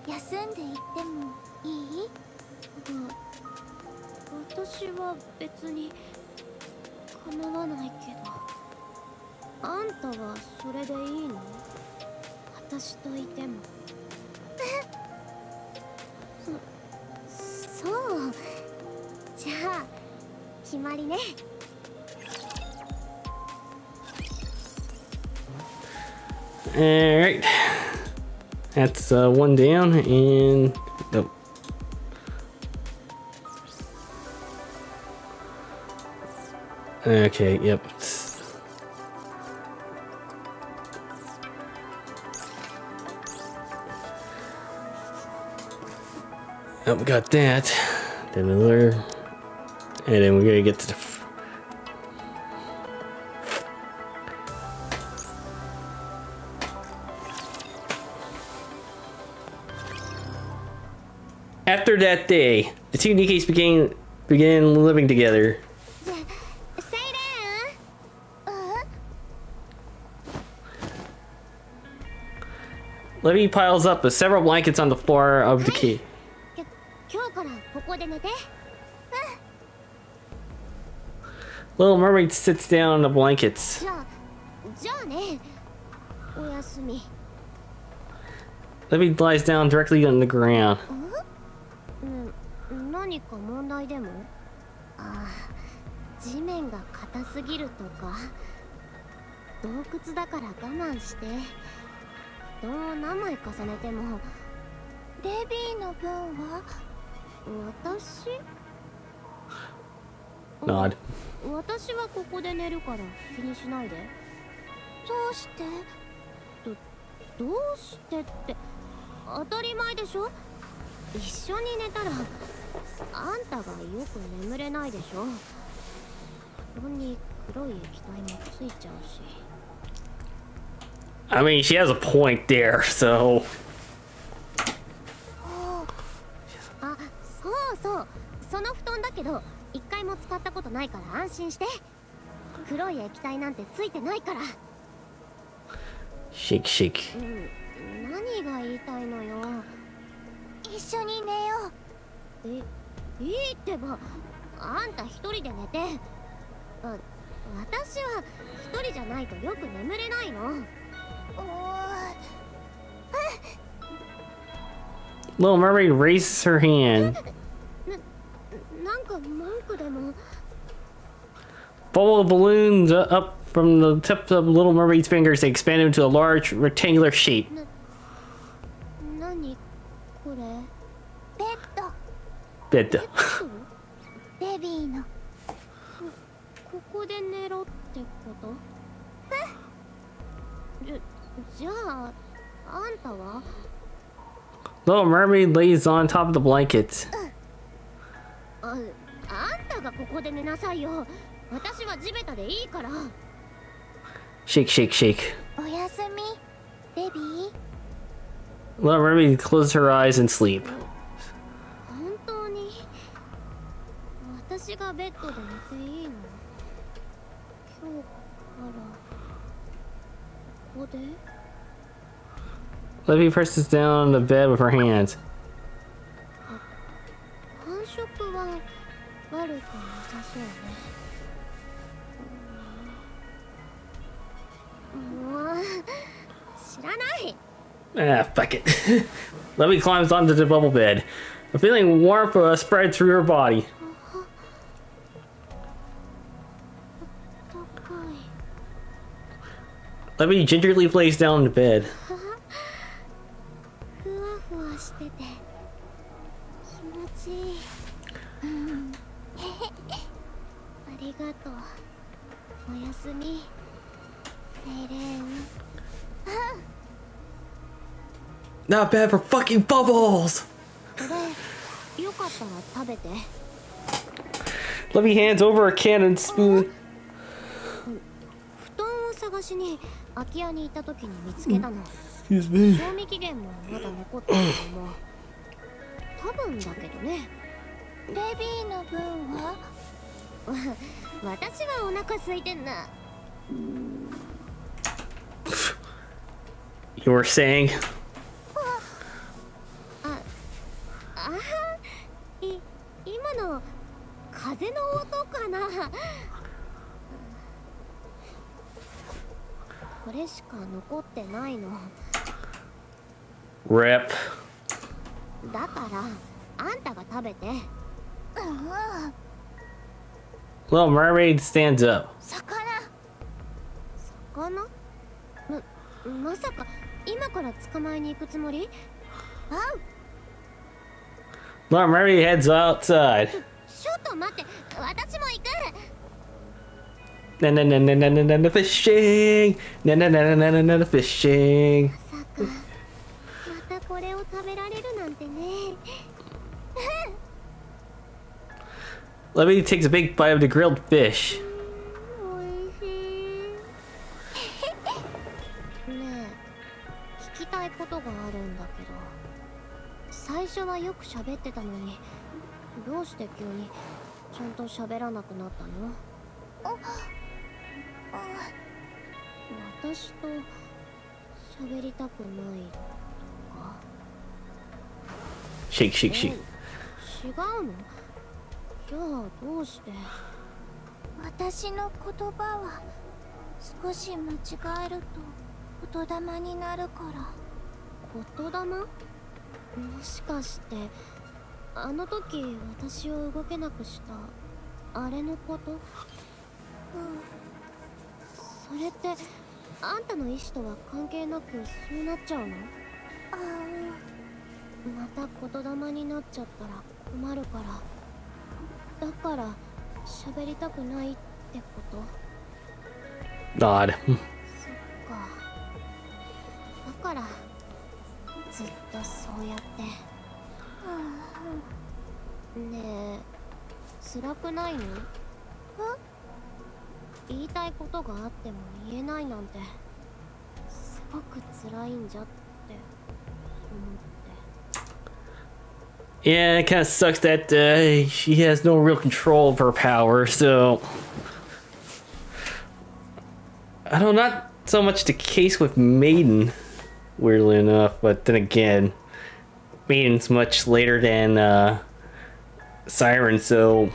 休んでいってもいい？私は別に構わないけど。あんたはそれでいいの？私といても。そうじゃあ決まりね。Alright. That's one down and nope. Okay, yep. Oh, we got that. Then another. And then we're gonna get to the. After that day, the two Nikkes began living together. Levy piles up with several blankets on the floor of the cave. Little Mermaid sits down on the blankets. Levy lies down directly on the ground. 何か問題でも？ああ、地面が硬すぎるとか、洞窟だから我慢して、布団を何枚重ねても、レビーの分は私？ Nod. 私はここで寝るから気にしないで。どうして？どうしてって当たり前でしょ。一緒に寝たらあんたがよく眠れないでしょ。布団に黒い液体もついちゃうし。I mean, she has a point there, so. あ、そうそう。その布団だけど一回も使ったことないから安心して。黒い液体なんてついてないから。Shake, shake. 何が言いたいのよ。一緒に寝よう。いいってば。あんた一人で寝て。私は一人じゃないとよく眠れないの。Little Mermaid raises her hand. なんか文句でも。Bubble balloons up from the tips of Little Mermaid's fingers. They expand into a large rectangular shape. 何これ？ベッド。ベッド。ベビーの。ここで寝ろってこと？じゃああんたは？ Little Mermaid lays on top of the blankets. あんたがここで寝なさいよ。私は地べたでいいから。Shake, shake, shake. おやすみ、ベビー。Little Mermaid closes her eyes and sleep. 本当に私がベッドで寝ていいの？今日からここで？ Levy presses down on the bed with her hands. 感触は悪くなさそうね。もう知らない。Ah, fuck it. Levy climbs onto the bubble bed. A feeling warmth spreads through her body. 高い。 Levy gingerly lays down on the bed. ふわふわしてて気持ちいい。ありがとう。おやすみ、セイレン。Not bad for fucking bubbles! これよかったら食べて。 Levy hands over a can and spoon. 布団を探しに空き家に行った時に見つけたの。 Excuse me. 賞味期限もまだ残ってると思う。多分だけどね。ベビーの分は？私はお腹空いてんな。 You were saying? 今の風の音かな。残ってないの。 Rip. だからあんたが食べて。Little Mermaid stands up. 魚？まさか今から捕まえに行くつもり？ Little Mermaid heads outside. ちょっと待って、私も行く。Na na na na na na na na fishing. Na na na na na na na fishing. まさかまたこれを食べられるなんてね。Levy takes a big bite of the grilled fish. おいしい。ねえ、聞きたいことがあるんだけど、最初はよく喋ってたのに、どうして急にちゃんと喋らなくなったの？私と喋りたくないとか？ Shake, shake, shake. 違うの？じゃあどうして？私の言葉は少し間違えると言霊になるから。言霊？もしかしてあの時私を動けなくしたあれのこと？それってあんたの意志とは関係なくそうなっちゃうの？また言霊になっちゃったら困るから、だから喋りたくないってこと？ Nod. そっか。だからずっとそうやって。ねえ、辛くないの？言いたいことがあっても言えないなんてすごく辛いんじゃって思って。 Yeah, it kind of sucks that she has no real control of her power, so... I don't know, not so much the case with Maiden, weirdly enough, but then again, Maiden's much later than Siren, so...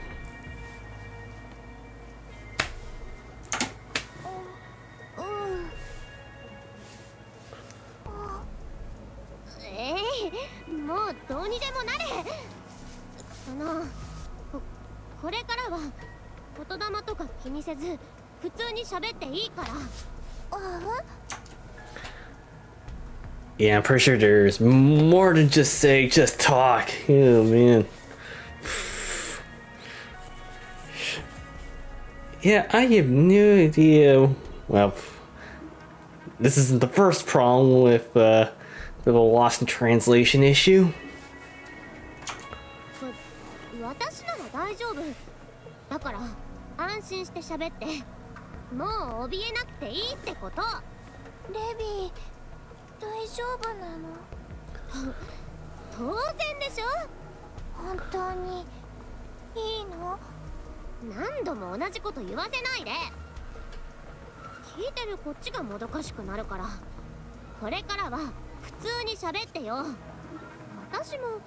Yeah, I'm pretty sure there's more than just say, just talk. Oh, man. Yeah, I have no idea. Well, this isn't the first problem with the lost in translation issue. 私なら大丈夫だから安心して喋って、もう怯えなくていいってこと。レビー、大丈夫なの？当然でしょ。本当にいいの？何度も同じこと言わせないで。聞いてるこっちがもどかしくなるから、これからは普通に喋ってよ。私も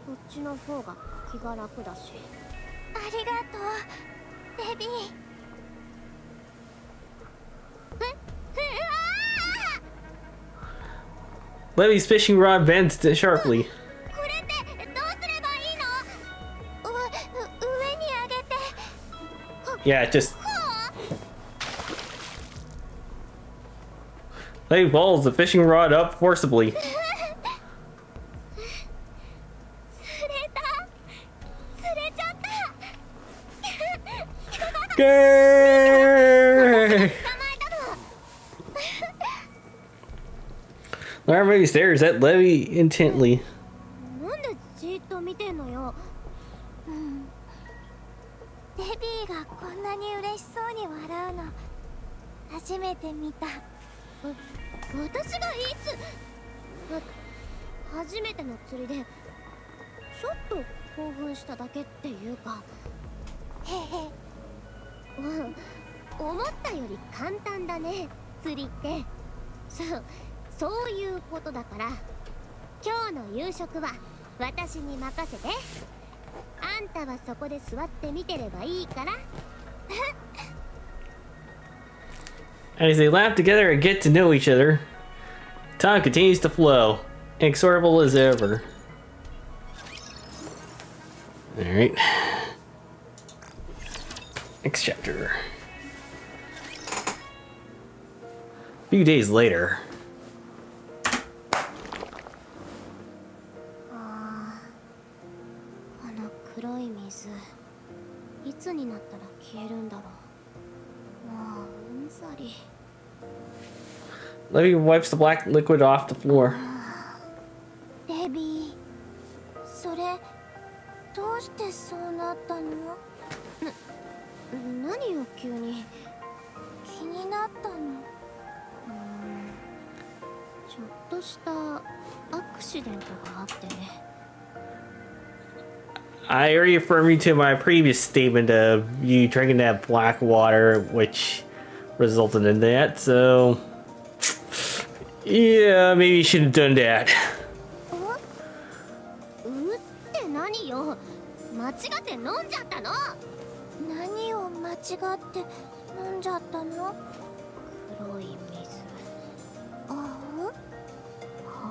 こっちの方が気が楽だし。ありがとう、レビー。Levy's fishing rod bends sharply. これってどうすればいいの？上に上げて。Yeah, just... Levy pulls the fishing rod up forcibly. 釣れちゃった。 Gay! Everybody stares at Levy intently. なんでじーっと見てんのよ。レビーがこんなに嬉しそうに笑うの初めて見た。私がいつ？初めての釣りでちょっと興奮しただけっていうか。へへ。思ったより簡単だね、釣りって。そういうことだから、今日の夕食は私に任せて。あんたはそこで座って見てればいいから。As they laugh together and get to know each other, time continues to flow. Inexorable as ever. Alright. Next chapter. A few days later. この黒い水いつになったら消えるんだろう。もううんざり。 Levy wipes the black liquid off the floor. デビー、それどうしてそうなったの？何よ急に。気になったの。ちょっとしたアクシデントがあってね。 I already referred you to my previous statement of you drinking that black water, which resulted in that, so... Yeah, maybe you should have done that. って何よ。間違って飲んじゃったの。何を間違って飲んじゃったの？黒い水。あ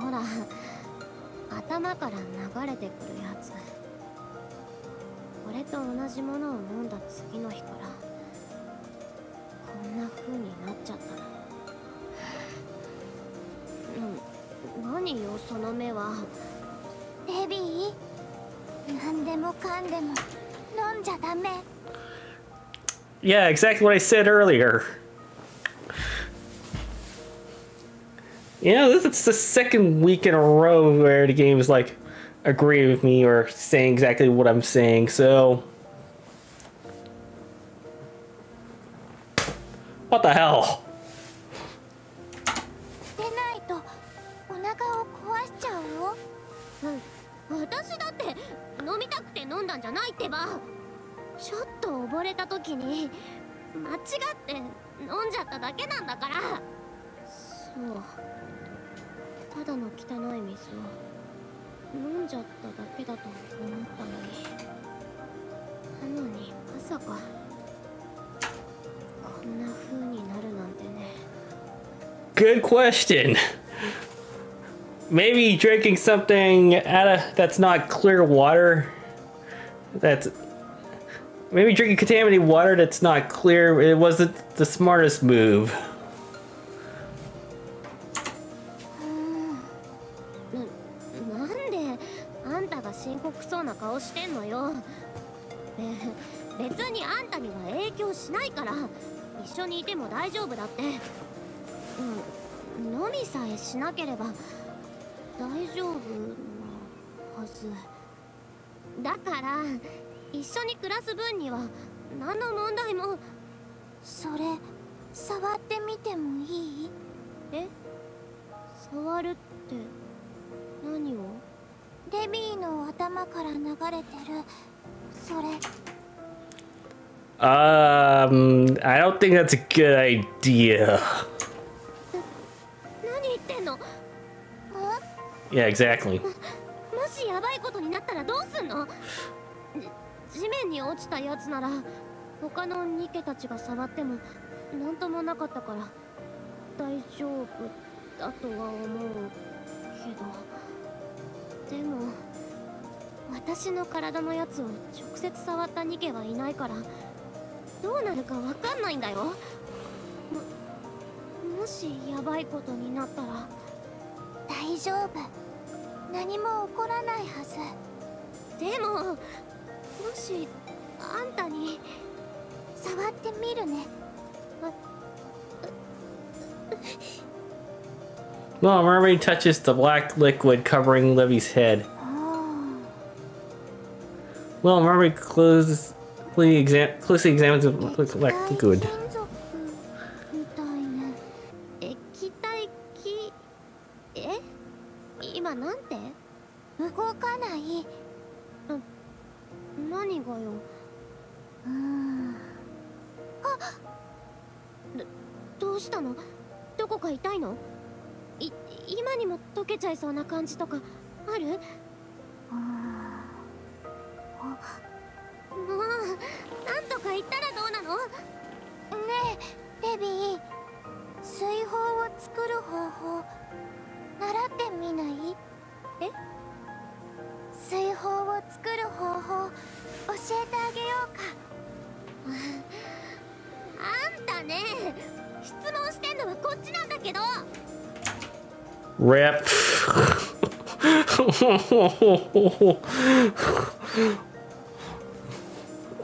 ほら、頭から流れてくるやつ。これと同じものを飲んだ次の日からこんな風になっちゃったの。何よその目は。デビー、何でもかんでも飲んじゃダメ。 Yeah, exactly what I said earlier. You know, this is the second week in a row where the game is like agreeing with me or saying exactly what I'm saying, so... What the hell? でないとお腹を壊しちゃうよ。私だって飲みたくて飲んだんじゃないってば。ちょっと溺れた時に間違って飲んじゃっただけなんだから。そうただの汚い水を飲んじゃっただけだと思ったのに。なのにまさかこんな風になるなんてね。 Good question. Maybe drinking something out of that's not clear water. That's maybe drinking contaminated water that's not clear. It wasn't the smartest move. なんであんたが深刻そうな顔してんのよ。別にあんたには影響しないから一緒にいても大丈夫だって。飲みさえしなければ大丈夫なはずだから、一緒に暮らす分には何の問題も。それ触ってみてもいい？え、触るって何を？デビーの頭から流れてるそれ。I don't think that's a good idea. 何言ってんの？ Yeah, exactly. もしやばいことになったらどうすんの？地面に落ちたやつなら他のニケたちが触ってもなんともなかったから大丈夫だとは思うけど、でも私の体のやつを直接触ったニケはいないからどうなるかわかんないんだよ。もしやばいことになったら。大丈夫、何も起こらないはず。でももしあんたに触ってみるね。Well, Mermaid touches the black liquid covering Livy's head. Well, Mermaid closely examines the black liquid. 金属みたいね。液体気。今なんて？動かない。何がよ。どうしたの？どこか痛いの？今にも溶けちゃいそうな感じとかある？もうなんとか言ったらどうなの？ねえデビー、水泡を作る方法習ってみない？え？水泡を作る方法教えてあげようか。あんたね、質問してんのはこっちなんだけど。Rip.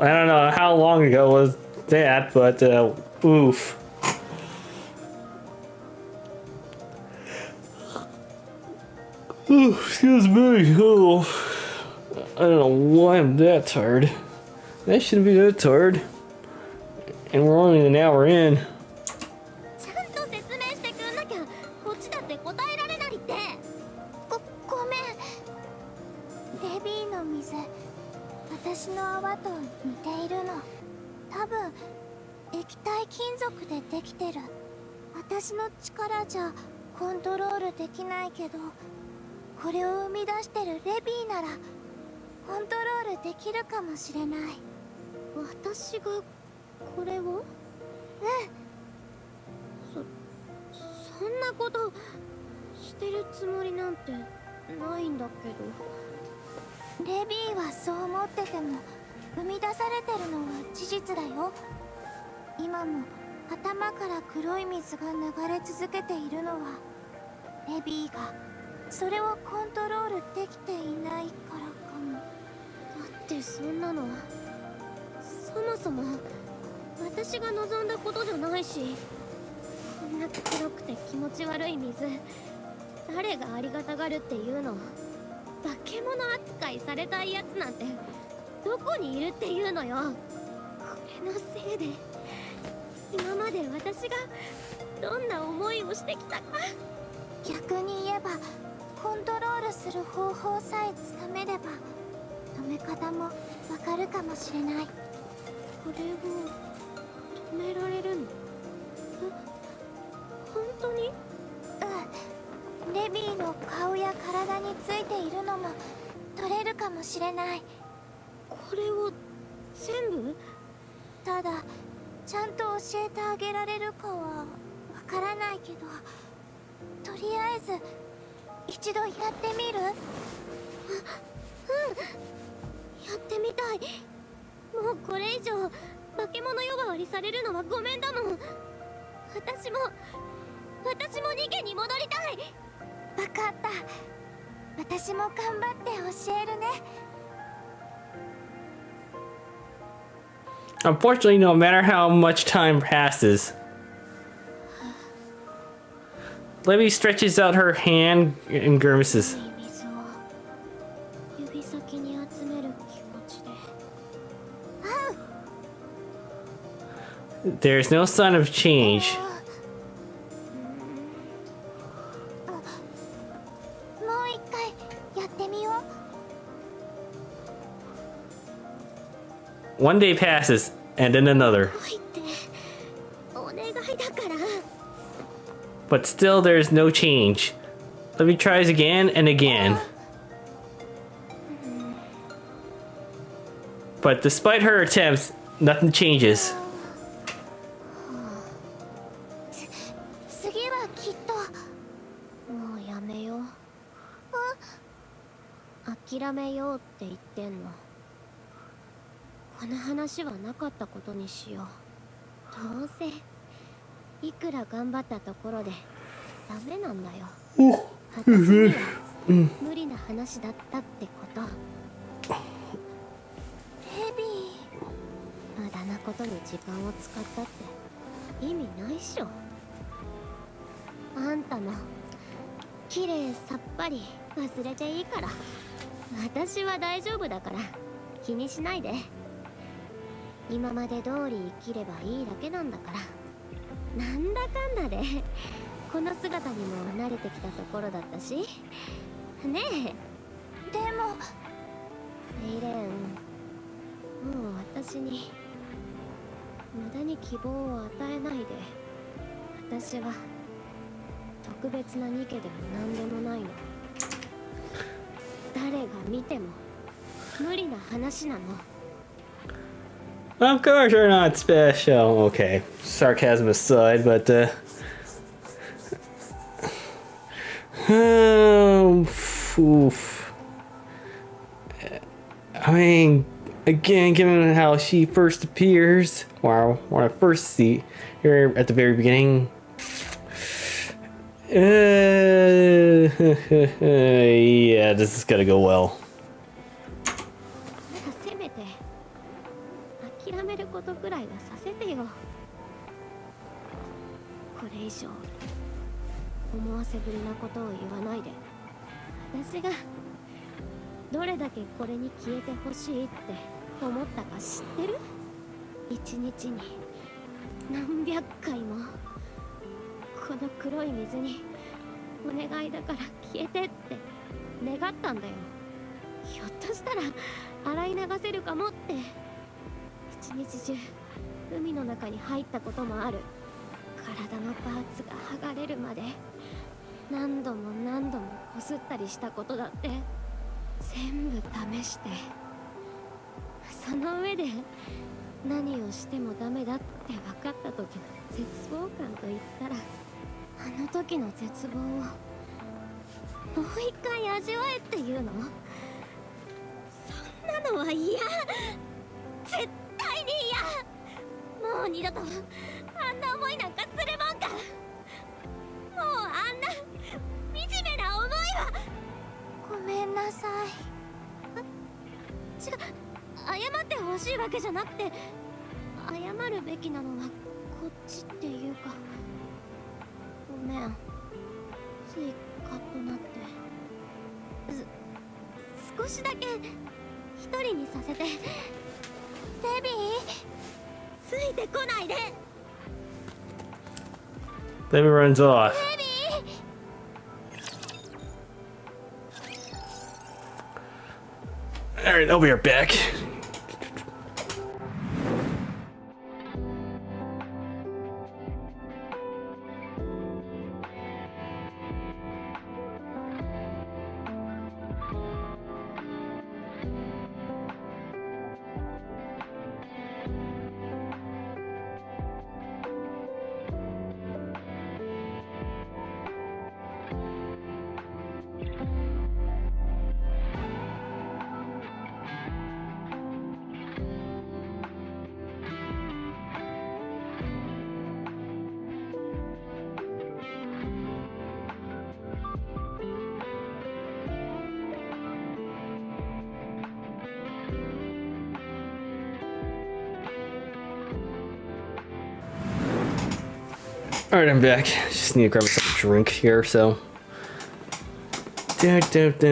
I don't know how long ago was that, but oof. Ooh, excuse me. Oh, I don't know why I'm that tired. That shouldn't be that tired. And we're only an hour in. ちゃんと説明してくんなきゃこっちだって答えられないって。ごめん。レビーの水、私の泡と似ているの。多分液体金属でできてる。私の力じゃコントロールできないけど、これを生み出してるレビーならコントロールできるかもしれない。私がこれを？そんなことしてるつもりなんてないんだけど。レビーはそう思ってても生み出されてるのは事実だよ。今も頭から黒い水が流れ続けているのはレビーがそれをコントロールできていないからかも。だってそんなのそもそも私が望んだことじゃないし、こんな黒くて気持ち悪い水誰がありがたがるっていうの。化け物扱いされたいやつなんてどこにいるっていうのよ。これのせいで今まで私がどんな思いをしてきたか。逆に言えばコントロールする方法さえつかめれば止め方もわかるかもしれない。これを止められるの？本当に？うん。レビーの顔や体についているのも取れるかもしれない。これを全部？ただちゃんと教えてあげられるかはわからないけど、とりあえず一度やってみる？やってみたい。もうこれ以上化け物呼ばわりされるのはごめんだもん。私もニケに戻りたい。わかった。私も頑張って教えるね。Unfortunately, no matter how much time passes, Libby stretches out her hand and grimaces. 水を指先に集める気持ちで。There's no sign of change. もう一回やってみよう。 One day passes, and then another. 来いってお願いだから。But still, there's no change. Libby tries again and again. But despite her attempts, nothing changes. 次はきっと。もうやめよう。諦めようって言ってんの。この話はなかったことにしよう。どうせいくら頑張ったところでダメなんだよ。私には無理な話だったってこと。レビ無駄なことに時間を使ったって意味ないっしょ。あんたも綺麗さっぱり忘れていいから。私は大丈夫だから気にしないで。今まで通り生きればいいだけなんだから。なんだかんだでこの姿にも慣れてきたところだったしねえ。ー、でもセイレン、もう私に無駄に希望を与えないで。私は特別なニケでも何でもないの。誰が見ても無理な話なの。Of course you're not special. Okay, sarcasm aside, but oof. I mean, again, given how she first appears, or when I first see her at the very beginning, yeah, this is gonna go well. せめて諦めることくらいはさせてよ。これ以上思わせぶりなことを言わないで。私がどれだけこれに消えてほしいって思ったか知ってる？一日に何百回もこの黒い水にお願いだから消えてって願ったんだよ。ひょっとしたら洗い流せるかもって。一日中海の中に入ったこともある。体のパーツが剥がれるまで何度も何度もこすったりしたことだって全部試して、その上で何をしてもダメだって分かった時の絶望感といったら、あの時の絶望をもう一回味わえっていうの？そんなのは嫌、絶対に嫌。もう二度とあんな思いなんかするもんか。もうあんな惨めな思いは。ごめんなさい。謝ってほしいわけじゃなくて、謝るべきなのはこっちっていうか。ごめん、ついカッとなって。少しだけ一人にさせて。デビー、ついてこないで。 Baby runs off. Alright, I'll be right back. Alright, I'm back. Just need to grab myself a drink here, so. I don't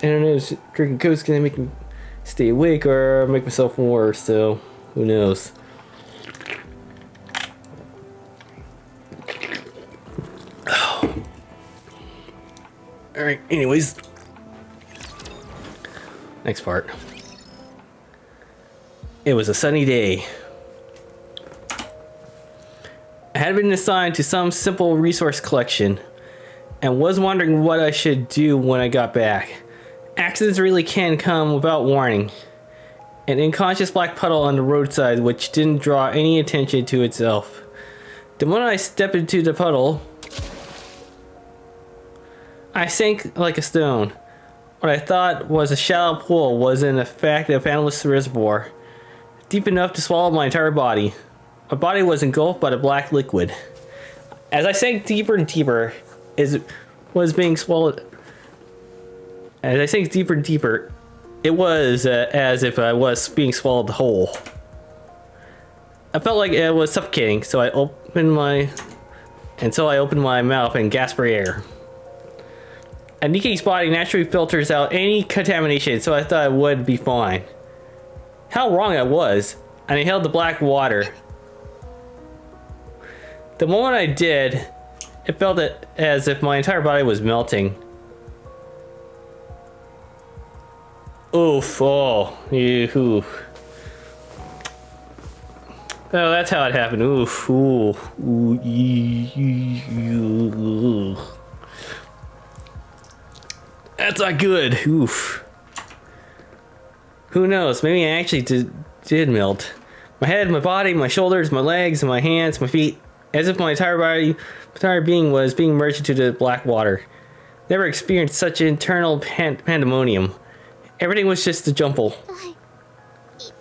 know. Drinking Coke's gonna make me stay awake or make myself worse, so who knows. Alright, anyways. Next part. It was a sunny day. I had been assigned to some simple resource collection and was wondering what I should do when I got back. Accidents really can come without warning. An unconscious black puddle on the roadside which didn't draw any attention to itself. The moment I stepped into the puddle, I sank like a stone. What I thought was a shallow pool was in fact a fathomless reservoir, deep enough to swallow my entire body. My body was engulfed by the black liquid. As I sank deeper and deeper, as it was being swallowed. As I sank deeper and deeper, it was as if I was being swallowed whole. I felt like it was suffocating, so I opened my mouth and gasped for air. And Nikke's body naturally filters out any contamination, so I thought it would be fine. How wrong I was. I inhaled the black water. The moment I did, it felt as if my entire body was melting. Oof, oh, oof. Oh, that's how it happened. Oof, ooh, ooh, that's not good. Oof. Who knows? Maybe I actually did melt. My head, my body, my shoulders, my legs, my hands, my feet. As if my entire being was being merged into the black water. Never experienced such internal pandemonium. Everything was just a jumble. 痛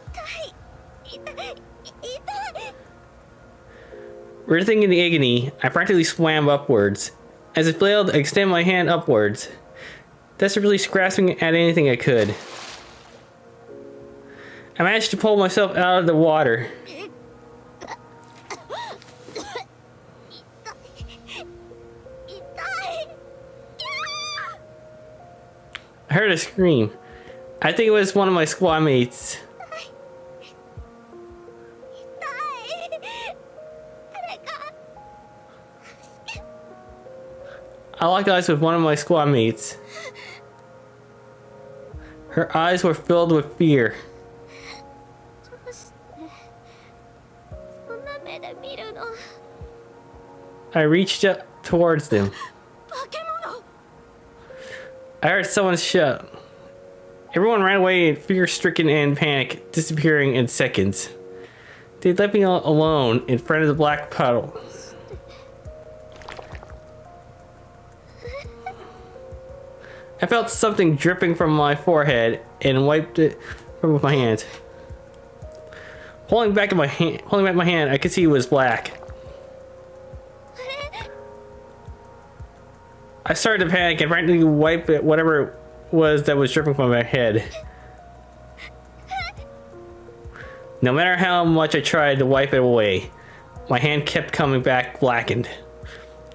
い痛い痛い Writhing in agony, I practically swam upwards. As it flailed, I extended my hand upwards, desperately grasping at anything I could. I managed to pull myself out of the water. I heard a scream. I think it was one of my squad mates. I locked eyes with one of my squad mates. Her eyes were filled with fear. どうしてそんな目で見るの I reached up towards them. 化け物 I heard someone shout. Everyone ran away, fear-stricken and panic, disappearing in seconds. They left me alone in front of the black puddle. I felt something dripping from my forehead and wiped it with my hand. Holding back my hand, I could see it was black. I started to panic and practically wiped it, whatever it was that was dripping from my head. No matter how much I tried to wipe it away, my hand kept coming back blackened.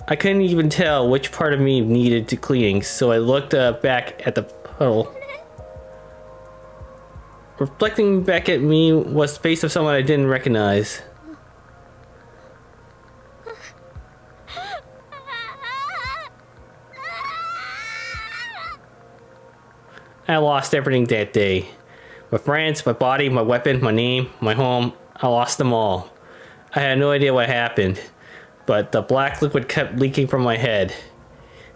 I couldn't even tell which part of me needed to cleaning, so I looked back at the puddle. Reflecting back at me was the face of someone I didn't recognize. I lost everything that day. My friends, my body, my weapon, my name, my home, I lost them all. I had no idea what happened, but the black liquid kept leaking from my head.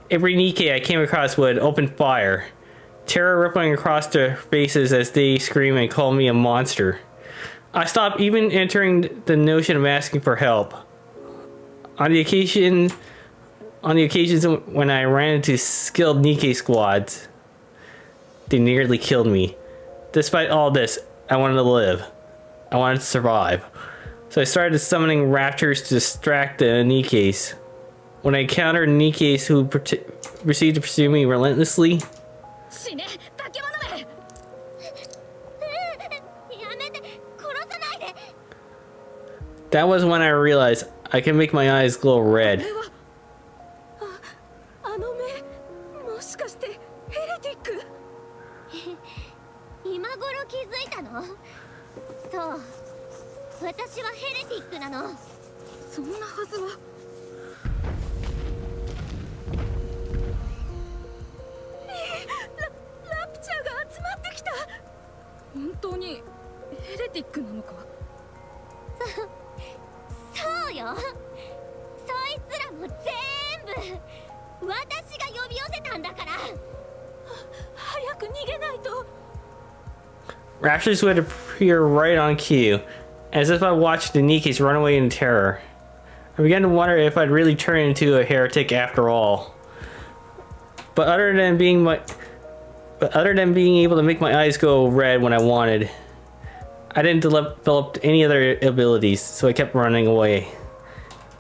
Every Nikke I came across would open fire, terror rippling across their faces as they scream and call me a monster. I stopped even entering the notion of asking for help. On the occasions when I ran into skilled Nikke squads, they nearly killed me. Despite all this, I wanted to live. I wanted to survive. So I started summoning raptors to distract the Nikkes. When I encountered Nikkes who proceeded to pursue me relentlessly, 死ね化け物めやめて殺さないで that was when I realized I can make my eyes glow red. あの目もしかしてヘレティック今頃気づいたのそう私はヘレティックなのそんなはずはラプチャーが集まってきた本当にヘレティックなのかそうよそいつらも全部私が呼び寄せたんだから早く逃げないと Raptors would appear right on cue, as if I watched the Nikkes run away in terror. I began to wonder if I'd really turn into a heretic after all. But other than being able to make my eyes go red when I wanted, I didn't develop any other abilities, so I kept running away.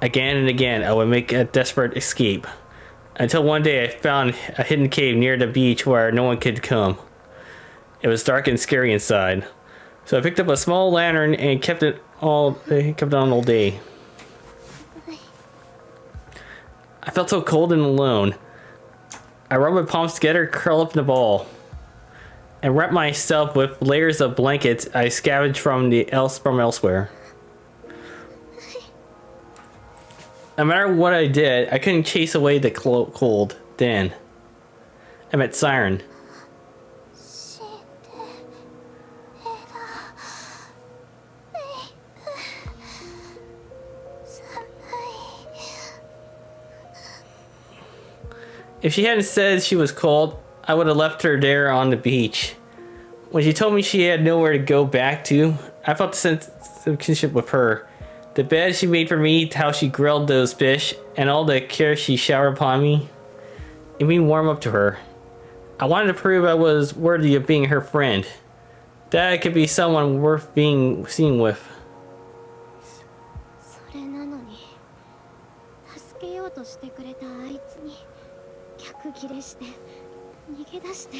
Again and again, I would make a desperate escape, until one day I found a hidden cave near the beach where no one could come. It was dark and scary inside, so I picked up a small lantern and kept it on all day. I felt so cold and alone. I rubbed my palms together, curled up in a ball, and wrapped myself with layers of blankets I scavenged from elsewhere. No matter what I did, I couldn't chase away the cold. Then I met Siren. If she hadn't said she was cold, I would have left her there on the beach. When she told me she had nowhere to go back to, I felt a sense of kinship with her. The bed she made for me, how she grilled those fish, and all the care she showered upon me. and me warm up to her. I wanted to prove I was worthy of being her friend. That I could be someone worth being seen with. それなのに助けようとしてくれたあいつに逆ギレして逃げ出して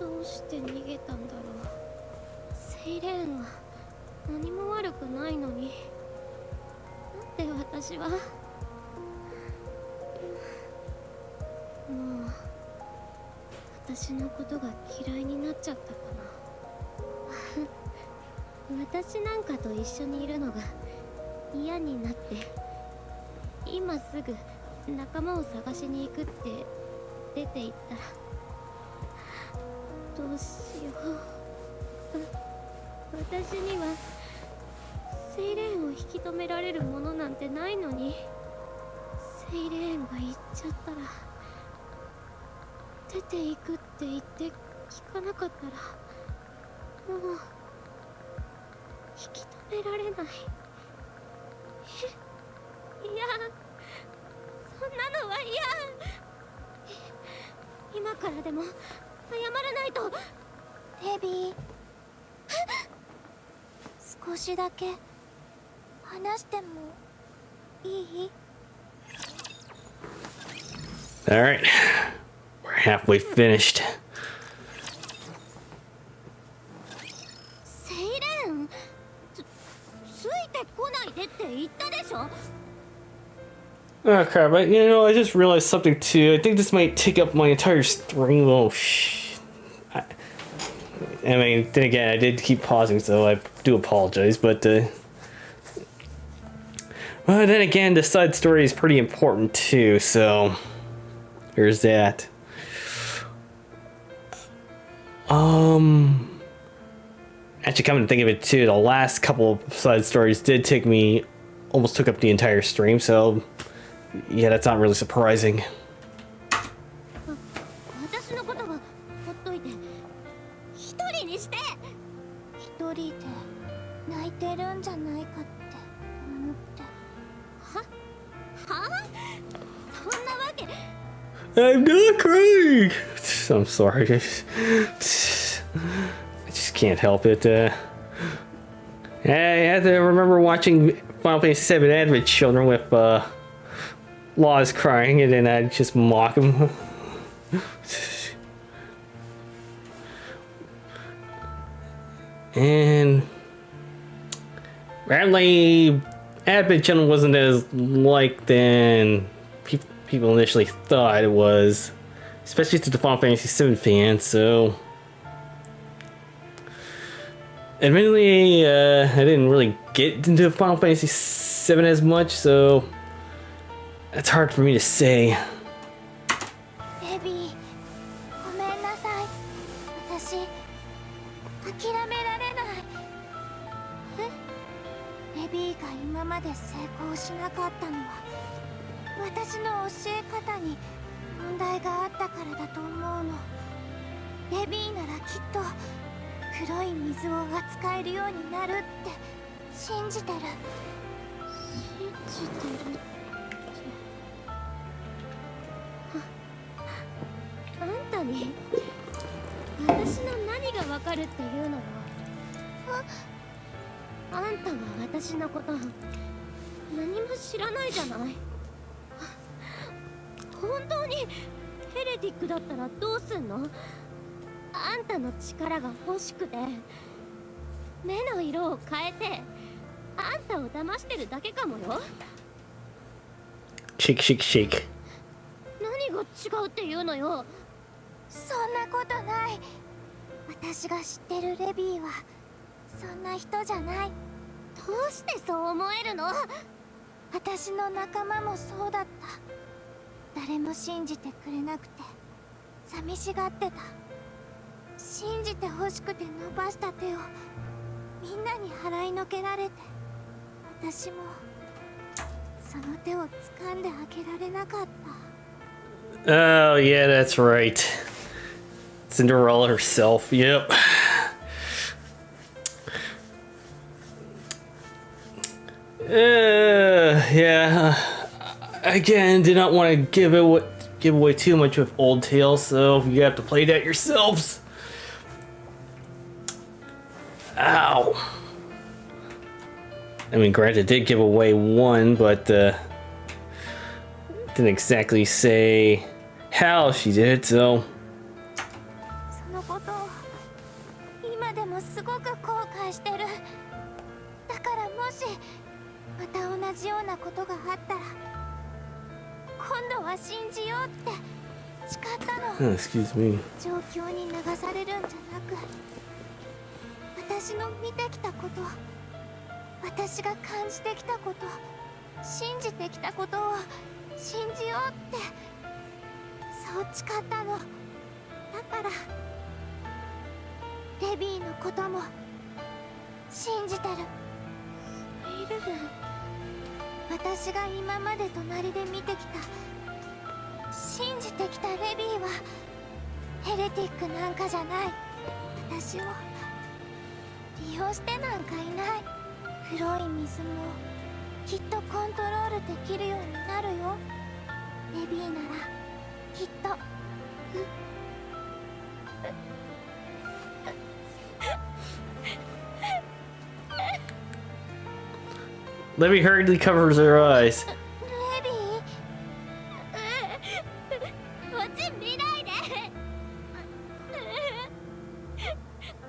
どうして逃げたんだろう。セイレーンは何も悪くないのになんで私はもう私のことが嫌いになっちゃったかな。私なんかと一緒にいるのが嫌になって今すぐ仲間を探しに行くって出て行ったらどうしよう。私にはセイレーンを引き止められるものなんてないのにセイレーンが行っちゃったら出て行くって言って聞かなかったらもう引き止められない。いやそんなのは嫌。今からでも謝らないと。レビー少しだけ話してもいい？ Alright. We're halfway finished. セイレーンついてこないでって言ったでしょ。 Oh crap, I just realized something too. I think this might take up my entire stream. Oh I mean, then again, I did keep pausing, so I do apologize, but well, then again, the side story is pretty important too, so there's that. Actually, come to think of it too, the last couple of side stories did almost took up the entire stream, so yeah, that's not really surprising. 私のことはほっといて一人にして。一人で泣いてるんじゃないかって思って。はそんなわけ。 I'm not crying! I'm sorry. I just can't help it. I had to remember watching Final Fantasy VII Advent Children with Laws crying, and then I'd just mock him. And apparently, Advent Children wasn't as liked than people initially thought it was, especially to the Final Fantasy VII fans. So, admittedly, I didn't really get into Final Fantasy VII as much, so it's hard for me to say. レビーごめんなさい。私諦められない。レビーが今まで成功しなかったのは私の教え方に問題があったからだと思うの。レビーならきっと黒い水を扱えるようになるって信じてる。信じてるってあんたに私の何がわかるっていうのよ。あんたは私のこと何も知らないじゃない。本当にヘレティックだったらどうすんの。あんたの力が欲しくて目の色を変えてあんたを騙してるだけかもよ。Shake, shake, shake. 何が違うっていうのよ。そんなことない。私が知ってるレビーはそんな人じゃない。どうしてそう思えるの。私の仲間もそうだった。誰も信じてくれなくて寂しがってた。信じてほしくて伸ばした手をみんなに払いのけられて、私もその手を掴んであげられなかった。 Oh, yeah, that's right. Cinderella herself, yep. Yeah, Again, did not want to give away too much with Old Tales, so you have to play that yourselves. Ow. I mean, granted, did give away one, but didn't exactly say how she did it, so. そのことを今でもすごく後悔してる。だからもしまた同じようなことがあったら今度は信じようって誓ったの。Excuse me. 状況に流されるんじゃなく、私の見てきたこと、私が感じてきたこと、信じてきたことを信じようってそう誓ったの。だからレビーのことも信じてる。イルル、私が今まで隣で見てきた、信じてきたレビーはヘレティックなんかじゃない。私を利用してなんかいない。黒い水もきっとコントロールできるようになるよ。レビーならきっと。Libby hurriedly covers her eyes. レビー、こっち見ないで。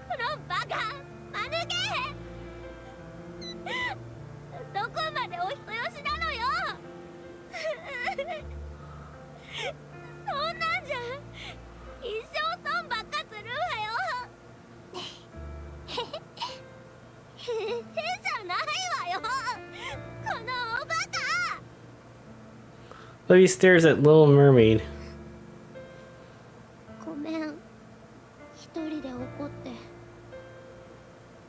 このバカマヌケ、どこまでお人よしなのよ。そんなんじゃ一生損ばっかするわよ。へへじゃないわよ、このおバカ。 Libby stares at Little Mermaid. ごめん、一人で怒って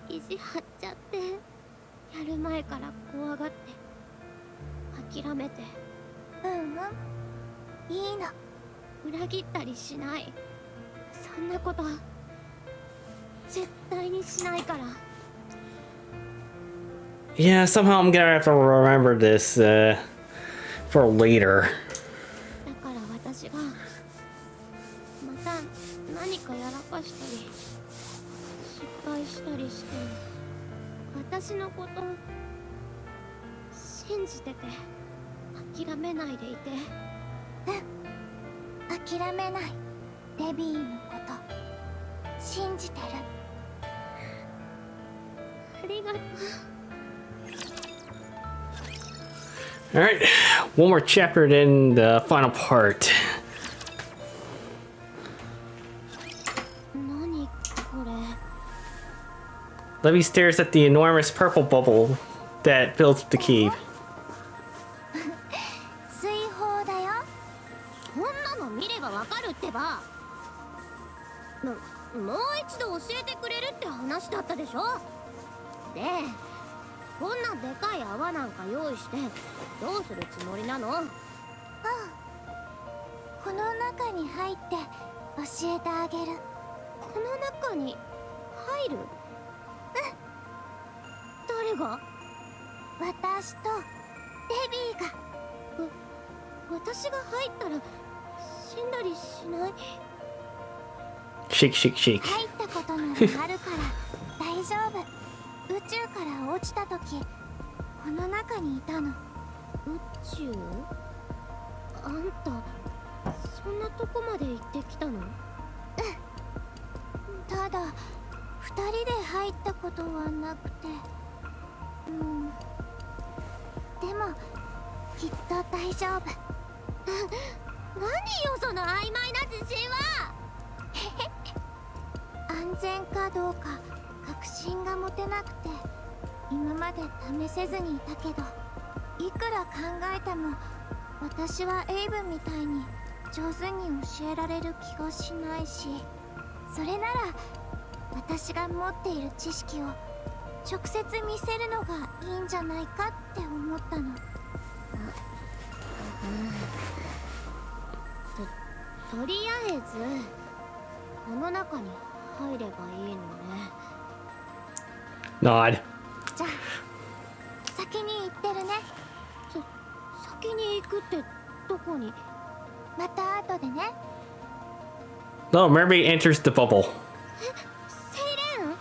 意地張っちゃって、やる前から怖がって諦めて。うんうん、いいの。裏切ったりしない。そんなこと絶対にしないから。 Yeah, somehow I'm gonna have to remember this for later. だから私がまた何かやらかしたり失敗したりして、私のこと信じてて諦めないでいて。諦めない。レビーのこと信じてる。ありがとう。 Alright, one more chapter, then the final part. 何これ。 Libby stares at the enormous purple bubble that fills the cave. 水泡だよ。こんなの見ればわかるってば。もう一度教えてくれるって話だったでしょ。で、こんなでかい泡なんか用意してどうするつもりなの？この中に入って教えてあげる。この中に入る？誰が？私とレビーが。私が入ったら死んだりしない？ Shake, shake, shake. 入ったことならあるから大丈夫。宇宙から落ちた時この中にいたの。宇宙？あんたそんなとこまで行ってきたの？ただ2人で入ったことはなくて。でもきっと大丈夫。何よその曖昧な自信は。安全かどうか確信が持てなくて今まで試せずにいたけど、いくら考えても私はエイブみたいに上手に教えられる気がしないし、それなら私が持っている知識を直接見せるのがいいんじゃないかって思ったの。とりあえずこの中に入ればいいのね。 Nod. じゃあ先に行ってるね。先に行くってどこに？また後でね。 Little Mermaid enters the bubble. セイレン？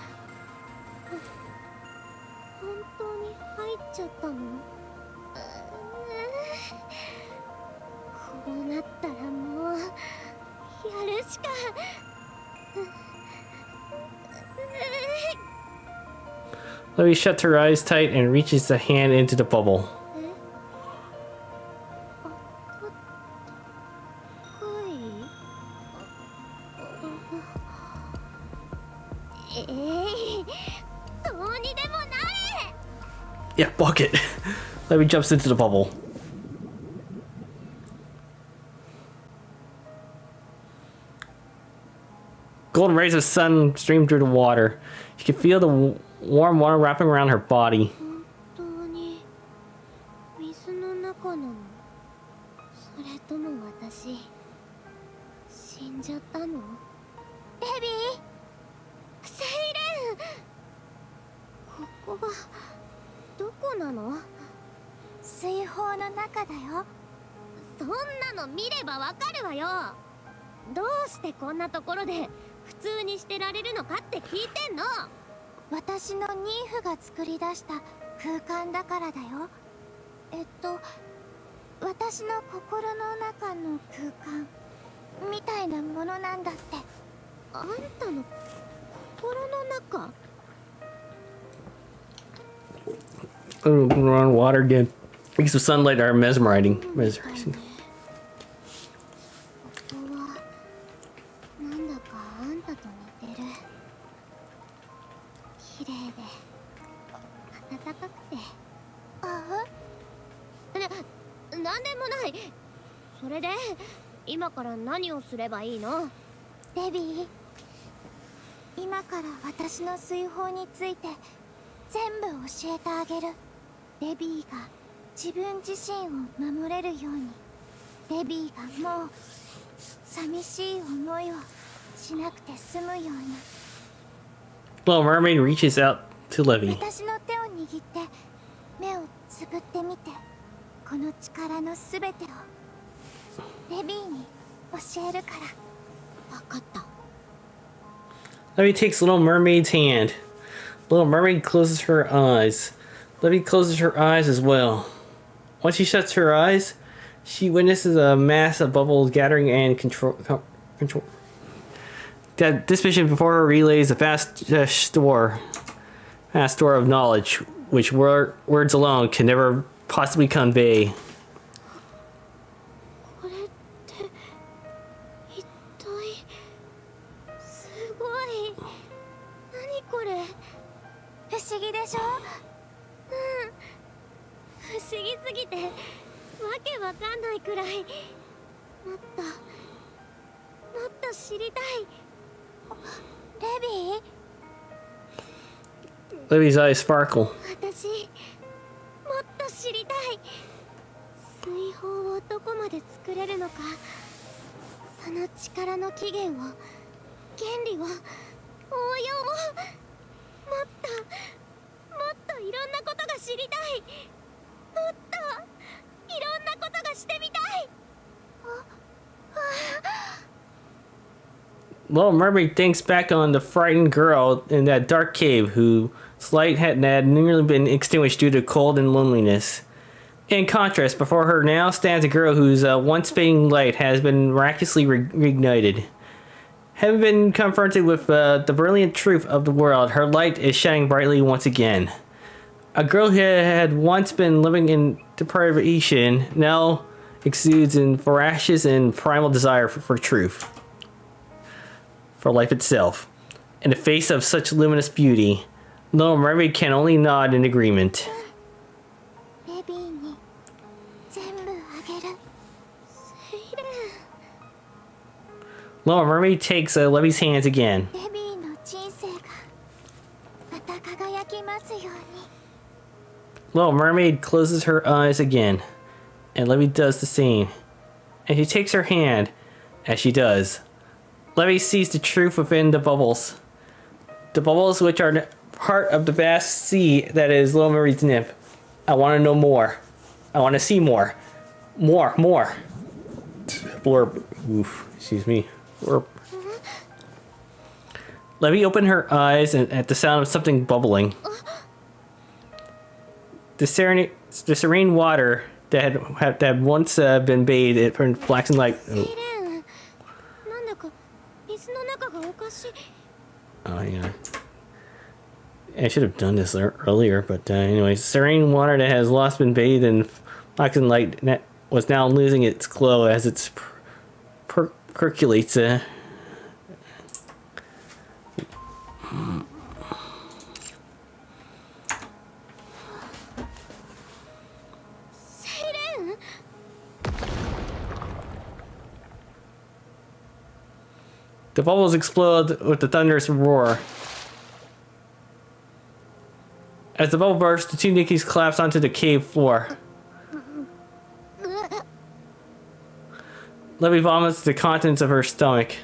本当に入っちゃったの？こうなったらもうやるしか。Levy shuts her eyes tight and reaches a hand into the bubble. どうにでもなれ。 Yeah, bucket. Levy jumps into the bubble. Golden rays of sun stream through the water. You can feel the warm water wrapping around her body. 本当に水の中なの？それとも私死んじゃったの？デビー、セイレン！ここはどこなの？水泡の中だよ。そんなの見ればわかるわよ。どうしてこんなところで普通にしてられるのかって聞いてんの。私のニーフが作り出した空間だからだよ。私の心の中の空間みたいなものなんだって。あんたの心の中？ We're on water again. Because the sunlight are mesmerizing. ここはなんだかあんたと似てる。綺麗で暖かくて。なんでもない。それで今から何をすればいいの？デビー、今から私の水泡について全部教えてあげる。デビーが自分自身を守れるように、デビーがもう寂しい思いをしなくて済むように。 Little Mermaid reaches out to Levy. 私の手を握って目をつぶってみて。この力のすべてをデビーに教えるから。分かった。 Levy takes Little Mermaid's hand. Little Mermaid closes her eyes. Levy closes her eyes as well. Once she shuts her eyes, she witnesses a mass of bubbles gathering and control. That this vision before her relays a vast store of knowledge, which words alone can never possibly convey. これって一体すごい。何これ？不思議でしょ？不思議すぎてわけわかんないくらい。もっと知りたい。デビー、 Levy's eyes sparkle. 私もっと知りたい。水泡をどこまで作れるのか、その力の起源を、原理を、応用を、もっといろんなことが知りたい。もっといろんなことがしてみたい。Little Mermaid thinks back on the frightened girl in that dark cave whose light had nearly been extinguished due to cold and loneliness. In contrast, before her now stands a girl whose once fading light has been miraculously reignited. Having been confronted with the brilliant truth of the world, her light is shining brightly once again. A girl who had once been living in deprivation now exudes a voracious and primal desire for truth. For life itself. In the face of such luminous beauty, Little Mermaid can only nod in agreement. デビーに全部あげる。セイレン。 Little Mermaid takes Levy's hands again. デビーの人生がまた輝きますように。 Little Mermaid closes her eyes again, and Levy does the same. And she takes her hand. As she does, Levy sees the truth within the bubbles. The bubbles which are part of the vast sea that is Little Mermaid's nymph. I want to know more. I want to see more. More. Blurb. Oof. Excuse me. Blurb. Levy opened her eyes and at the sound of something bubbling. The serene water that had once been bathed in flaxen light. Oh. Oh, yeah. I should have done this earlier, but anyways, serene water that has lost been bathed in flaxen light was now losing its glow as it percolates. The bubbles explode with a thunderous roar. As the bubble bursts, the two Nikkes collapse onto the cave floor. Levy vomits the contents of her stomach.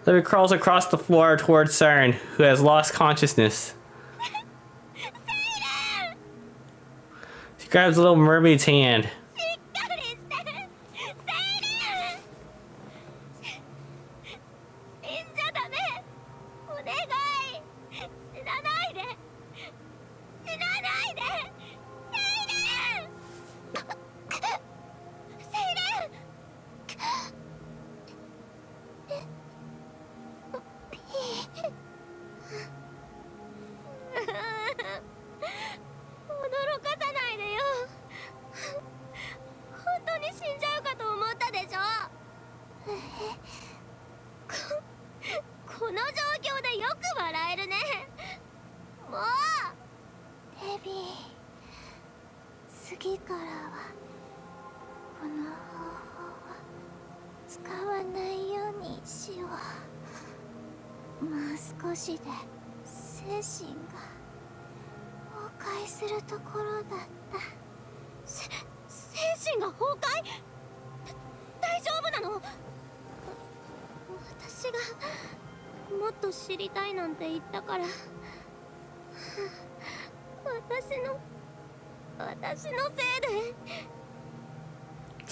Levy crawls across the floor towards Siren, who has lost consciousness. She grabs the little mermaid's hand.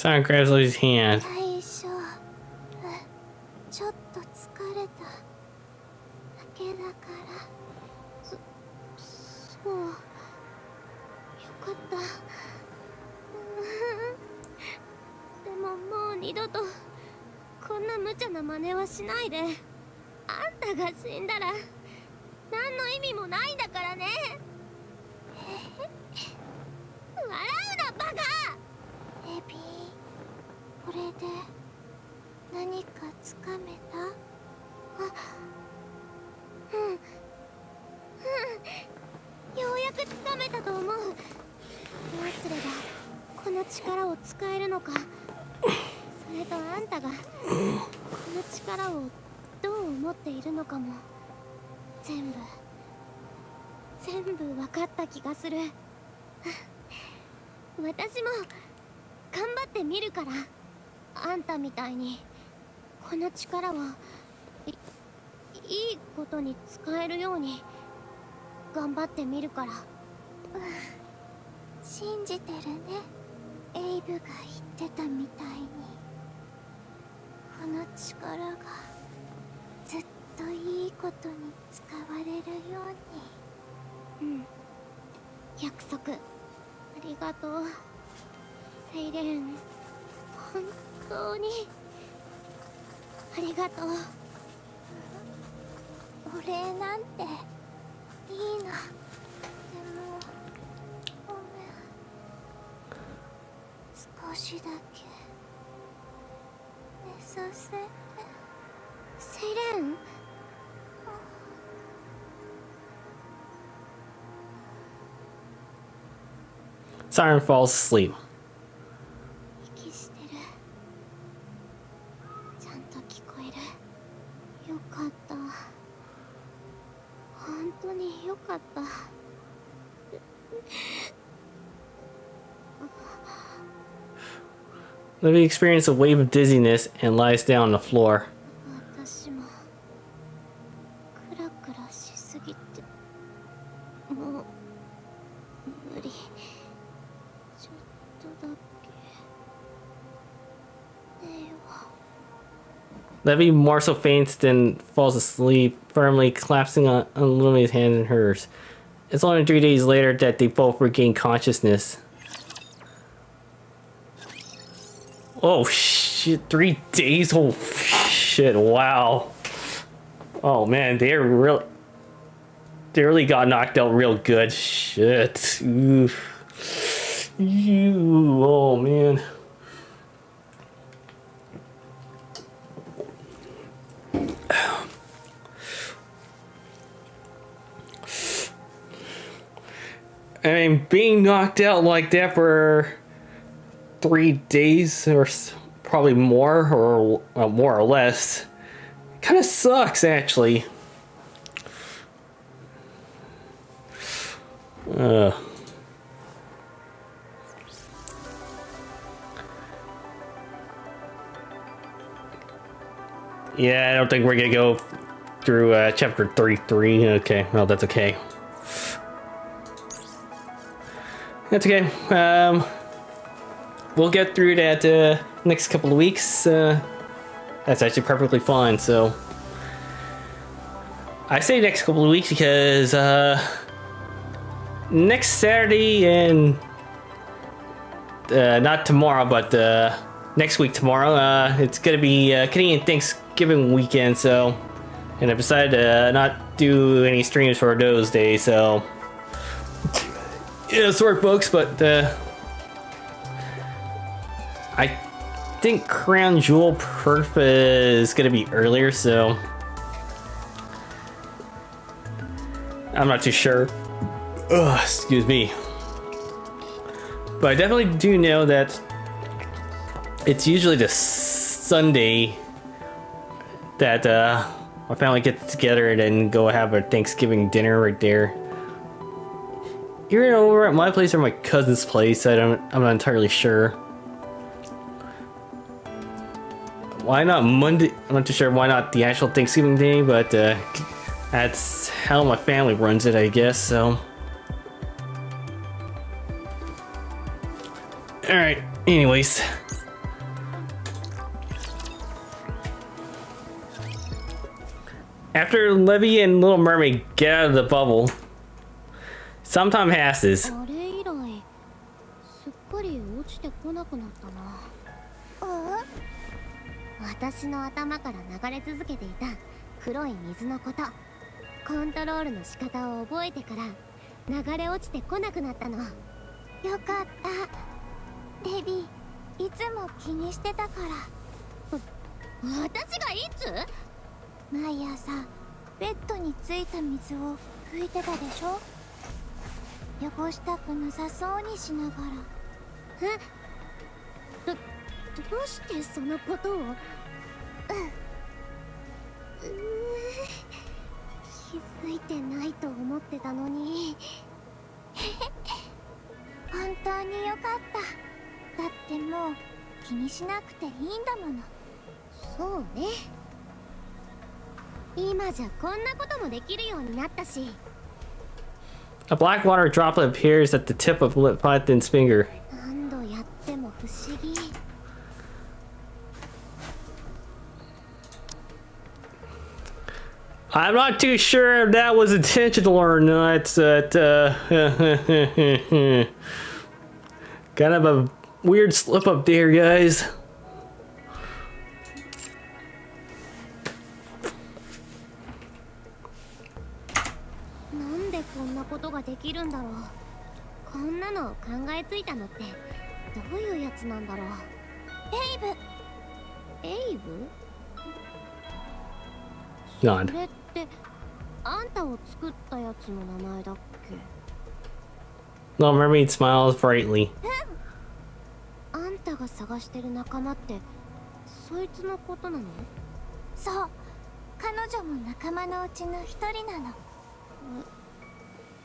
Siren grabs Levy's hand. Siren falls asleep. 息してる。ちゃんと聞こえる。よかった。本当によかった。Libby experiences a wave of dizziness and lies down on the floor. 私もクラクラしすぎてもう無理。ちょっとだけ寝よう。 Libby more so faints than falls asleep, firmly collapsing on Lumi's hand in hers. It's only 3 days later that they both regain consciousness. Oh shit, 3 days? Oh shit, wow. Oh man, they really got knocked out real good. Shit. Oof. Oh man. I mean, being knocked out like that for 3 days or probably more or less kind of sucks actually. Yeah, I don't think we're gonna go through chapter 33. Okay, well that's okay. That's okay. We'll get through that next couple of weeks. That's actually perfectly fine. So I say next couple of weeks because next Saturday and not tomorrow, but next week tomorrow, it's gonna be Canadian Thanksgiving weekend. So, and I decided to not do any streams for those days. So. Yeah, sorry folks, but I think Crown Jewel Perf is gonna be earlier, so I'm not too sure. Ugh, excuse me. But I definitely do know that it's usually the Sunday that my family gets together and then go have a Thanksgiving dinner right there. Either over at my place or my cousin's place. I'm not entirely sure. Why not Monday? I'm not too sure why not the actual Thanksgiving day, but that's how my family runs it, I guess. So, all right. Anyways, after Levy and Little Mermaid get out of the bubble, some time passes. あれ以来すっかり落ちてこなくなったな。私の頭から流れ続けていた黒い水のこと、コントロールの仕方を覚えてから流れ落ちてこなくなったの。よかった。デビー、いつも気にしてたから。私がいつ？毎朝ベッドについた水を拭いてたでしょ。汚したくなさそうにしながら。どうしてそのことを？気づいてないと思ってたのに。本当によかった。だってもう気にしなくていいんだもの。そうね。今じゃこんなこともできるようになったし。A black water droplet appears at the tip of Platinum's finger. 何度やっても不思議。I'm not too sure if that was intentional or not. Kind of a weird slip up there, guys. なんでこんなことができるんだろう。こんなのを考えついたのってどういうやつなんだろう。エイブ？Nod. それってあんたを作ったやつの名前だっけ？ Little Mermaid smiles brightly. あんたが探してる仲間ってそいつのことなの？そう、彼女も仲間のうちの一人なの。へ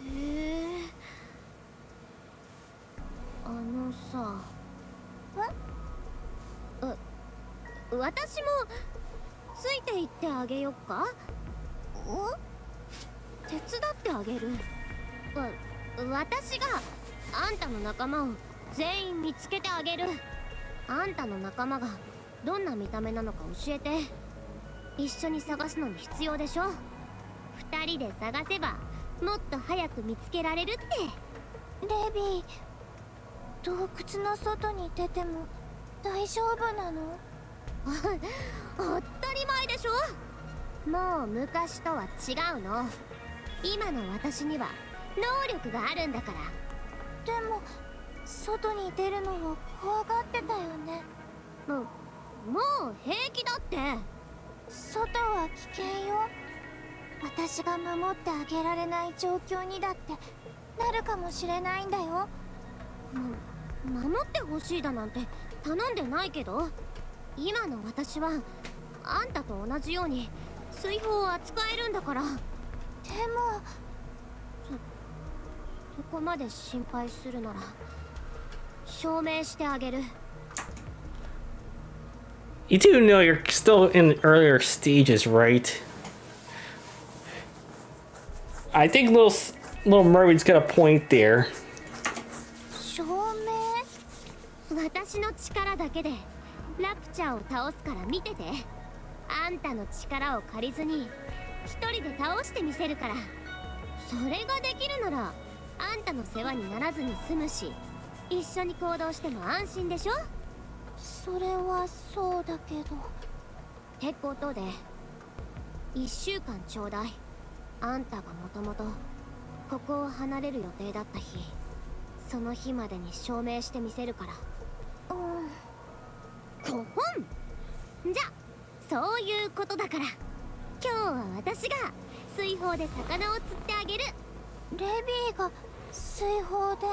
え。あのさ。私もついて行ってあげよっか？手伝ってあげる。私があんたの仲間を全員見つけてあげる。あんたの仲間がどんな見た目なのか教えて。一緒に探すのに必要でしょ。二人で探せばもっと早く見つけられるって。レビー、洞窟の外に出ても大丈夫なの？当たり前でしょ。もう昔とは違うの。今の私には能力があるんだから。でも外に出るのを怖がってたよね。もう平気だって。外は危険よ。私が守ってあげられない状況にだってなるかもしれないんだよ。守ってほしいだなんて頼んでないけど、今の私はあんたと同じように水砲を扱えるんだから。でもそこまで心配するなら証明してあげる。 You do know you're still in the earlier stages, right? I think little Mermaid's got a point there. 証明？私の力だけでラプチャーを倒すから見てて。あんたの力を借りずに一人で倒してみせるから。それができるならあんたの世話にならずに済むし、一緒に行動しても安心でしょ。それはそうだけど。ってことで1週間ちょうだい。あんたがもともとここを離れる予定だった日、その日までに証明してみせるから。こほんじゃ、そういうことだから、今日は私が水砲で魚を釣ってあげる。レビーが水砲で？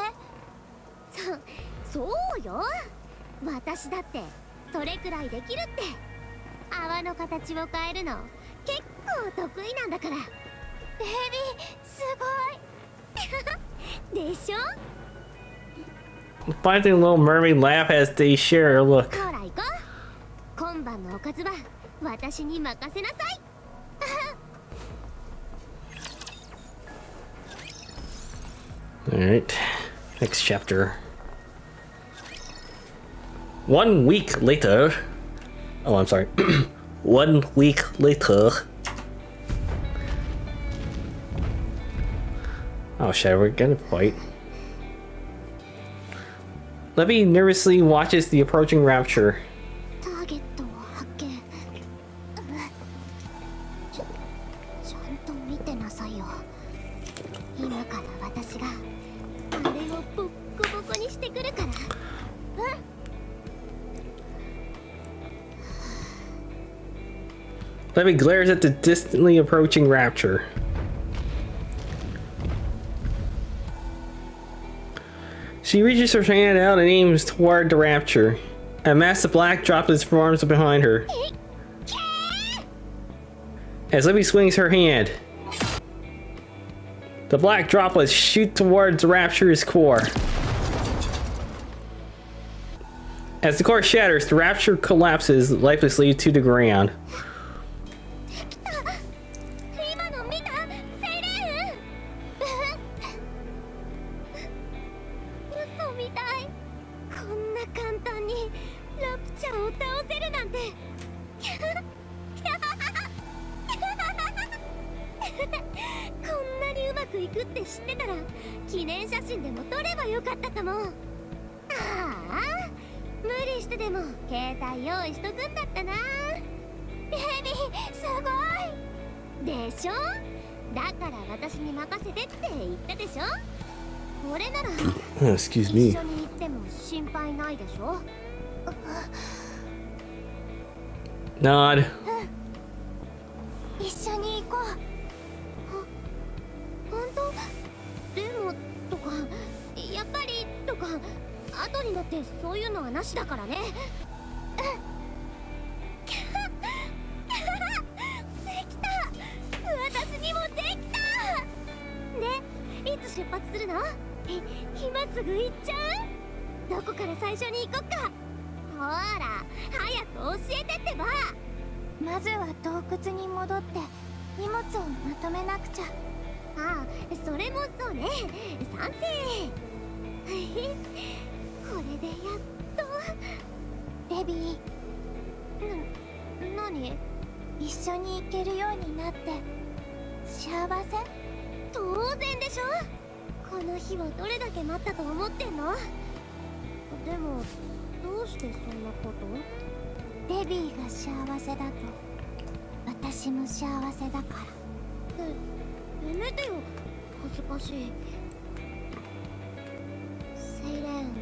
そうよ。私だってそれくらいできるって。泡の形を変えるの結構得意なんだから。レビー、すごいでしょ。 Finding little mermaid laugh as they share a look. ほら行こう。今晩のおかずは私に任せなさい。Alright, next chapter. 1 week later. Oh, I'm sorry. 1 week later. Oh shit, we're gonna fight. Levy nervously watches the approaching rapture. ターゲットを発見。ちゃんと見てなさいよ。今から私があれをボッコボコにしてくるから。Levy glares at the distantly approaching rapture. She reaches her hand out and aims toward the rapture. A mass of black droplets forms behind her. As Libby swings her hand, the black droplets shoot towards the rapture's core. As the core shatters, the rapture collapses lifelessly to the ground. 今の見た？セレン？嘘みたい。こんな簡単にラプチャーを倒せるなんて。こんなにうまくいくって知ってたら記念写真でも撮ればよかったかも。ああ、無理してでも携帯用意しとくんだったな。レビー、すごいでしょ。だから私に任せてって言ったでしょ。これなら Excuse 一 me. 緒に行っても心配ないでしょ。 Nod. 一緒に行こう。本当？でもとか、いやか後になってそういうのはなしだからね。できた、私にもできた。で、いつ出発するの？今すぐ行っちゃう？どこから最初に行こっか。ほら早く教えてってば。まずは洞窟に戻って荷物をまとめなくちゃ。ああ、それもそうね。賛成。これでやっと。レビー、何？一緒に行けるようになって幸せ？当然でしょ。この日をどれだけ待ったと思ってんの？でもどうしてそんなこと？レビーが幸せだと私も幸せだから。やめてよ、恥ずかしい。セイレン、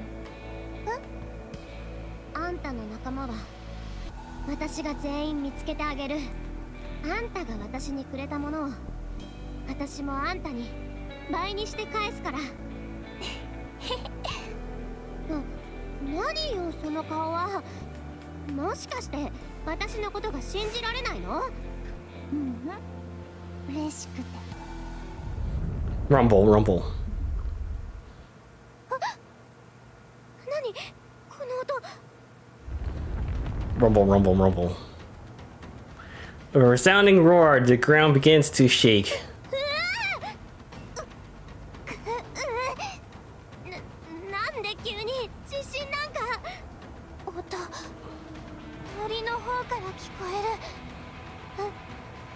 あんたの仲間は私が全員見つけてあげる。あんたが私にくれたものを私もあんたに倍にして返すから。何よその顔は。もしかして私のことが信じられないの？嬉しくて。Rumble, rumble. 何この音。 Rumble, rumble, rumble. A resounding roar, the ground begins to shake. なんで急に地震なんか。音、森の方から聞こえる。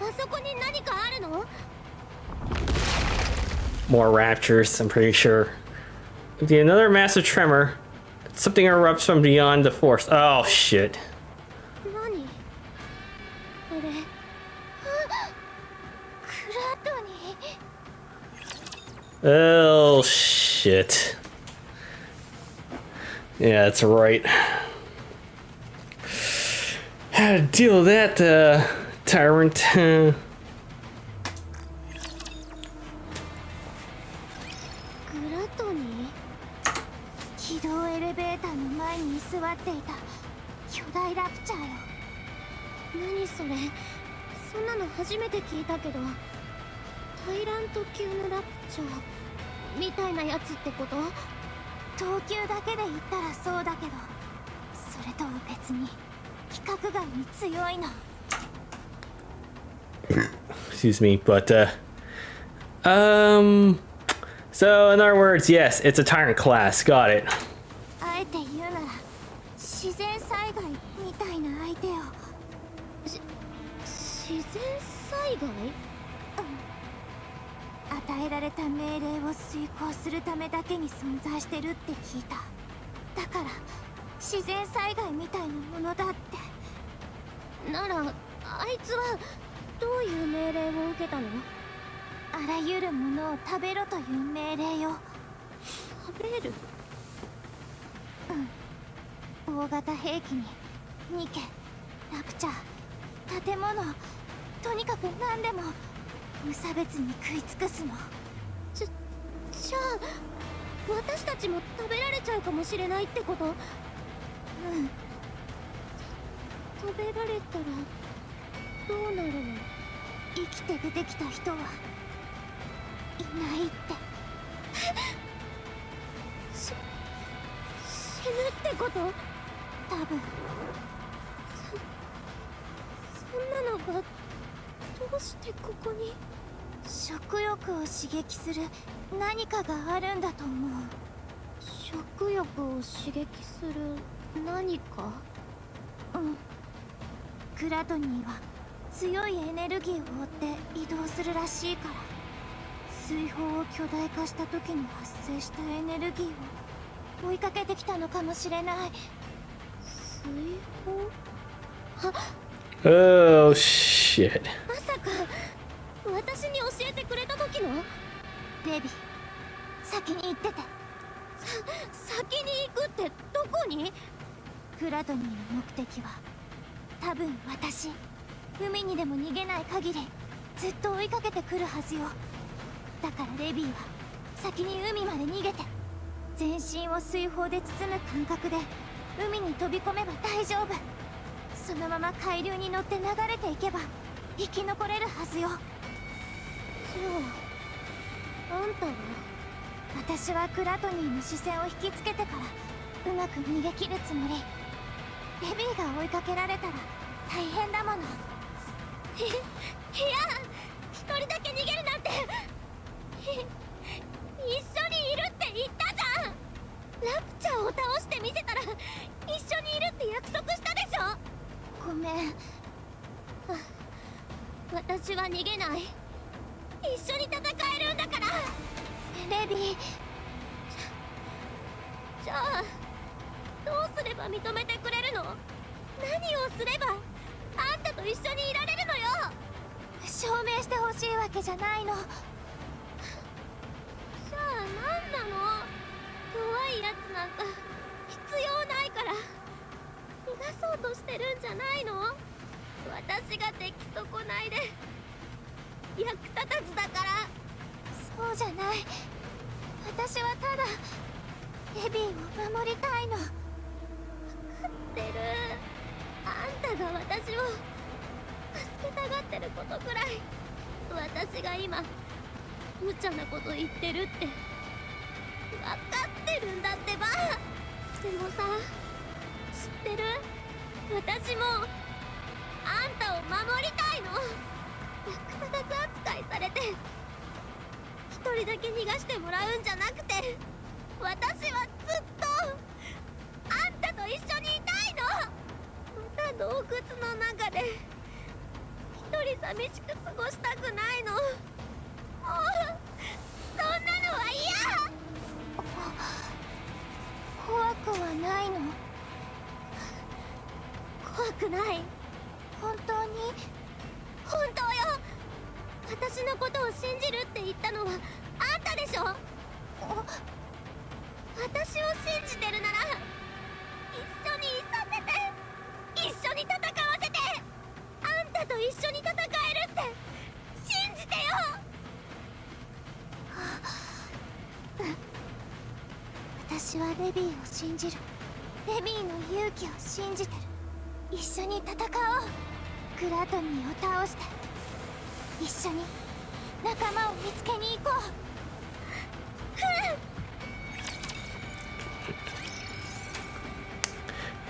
あそこに何かあるの？ More raptures, I'm pretty sure. Okay, another massive tremor. Something erupts from beyond the forest. Oh, shit. 何これ？クラトニー。 Oh, shit. Yeah, that's right. How to deal with that, tyrant? グラトニ起動エレベーターの前に居座っていた巨大ラプチャーよ。ー？何それ？そんなの初めて聞いたけど。タイラント級のラプチャーみたいなやつってこと？等級だけで言ったらそうだけど、それとは別に規格外に強いの。 Excuse me, but, so in other words, yes, it's a tyrant class. Got it. あえて言うなら自然災害みたいな相手よ。自然災害？与えられた命令を遂行するためだけに存在してるって聞いた。だから自然災害みたいなものだって。ならあいつはどういう命令を受けたの？あらゆるものを食べろという命令よ。食べる？大型兵器にニケ、ラプチャー、建物、とにかく何でも無差別に食い尽くすの。じゃあ私たちも食べられちゃうかもしれないってこと？食べられたらどうなるの？生きて出てきた人はいないって。死ぬってこと？多分。そんなのがどうしてここに？食欲を刺激する何かがあるんだと思う。食欲を刺激する何か？クラトニーは強いエネルギーを追って移動するらしいから、水泡を巨大化した時に発生したエネルギーを追いかけてきたのかもしれない。水泡？Oh, shit. まさか私に教えてくれた時の？レビ、先に行ってて。先に行くってどこに？クラトニーの目的は多分私、海にでも逃げない限りずっと追いかけてくるはずよ。だからレビーは先に海まで逃げて。全身を水泡で包む感覚で海に飛び込めば大丈夫。そのまま海流に乗って流れていけば生き残れるはずよ。じゃああんたは？私はクラトニーの視線を引きつけてからうまく逃げ切るつもり。レビーが追いかけられたら大変だもの。いや、一人だけ逃げるなんて。一緒にいるって言ったじゃん。ラプチャーを倒してみせたら一緒にいるって約束したでしょ。ごめん。私は逃げない。一緒に戦えるんだから。レビー。じゃあどうすれば認めてくれるの？何をすればあんたと一緒にいられるのよ。証明してほしいわけじゃないの。じゃあ何なの？弱いやつなんか必要ないから。逃がそうとしてるんじゃないの？私が出来損ないで役立たずだから。そうじゃない。私はただレビーを守りたいの。分かってる。あんたが私を助けたがってることくらい私が今無茶なこと言ってるって分かってるんだってば。でもさ、知ってる？私もあんたを守りたいの。役立たず扱いされて一人だけ逃がしてもらうんじゃなくて、私はずっとあんたと一緒にいたいの。また洞窟の中で一人寂しく過ごしたくないの。もうそんなのは嫌。怖くはないの？怖くない。本当に？本当よ。私のことを信じるって言ったのはあんたでしょ。私を信じてるなら一緒にいさせて、一緒に戦わせて。あんたと一緒に戦えるって信じてよ。私はレビーを信じる。レビーの勇気を信じてる。一緒に戦おう。クラトニーを倒して一緒に仲間を見つけに行こ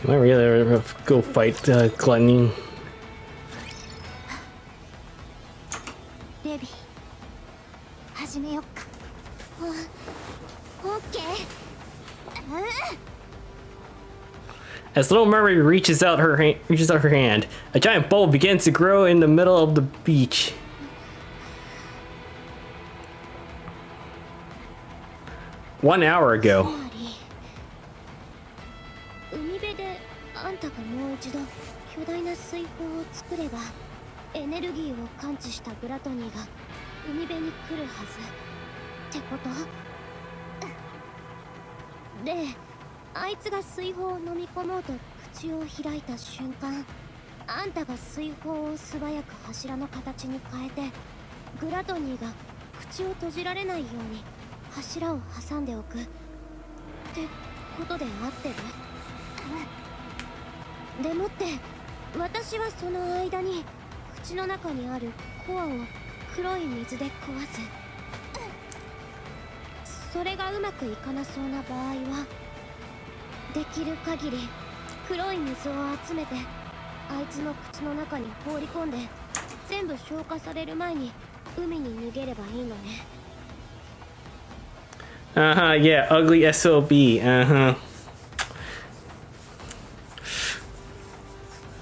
う。Am I really gonna go fight Gluttony? レビー、始めよっか。オッケー。As Little Mermaid reaches out her hand, a giant bulb begins to grow in the middle of the beach. One hour ago. 海辺であんたがもう一度巨大な水泡を作れば、エネルギーを感知したグラトニーが海辺に来るはずってこと？で、あいつが水泡を飲み込もうと口を開いた瞬間、あんたが水泡を素早く柱の形に変えて、グラトニーが口を閉じられないように柱を挟んでおくってことで合ってる？でもって私はその間に口の中にあるコアを黒い水で壊す。それがうまくいかなそうな場合はできる限り黒い水を集めてあいつの口の中に放り込んで、全部消化される前に海に逃げればいいのね。Yeah, ugly SOB.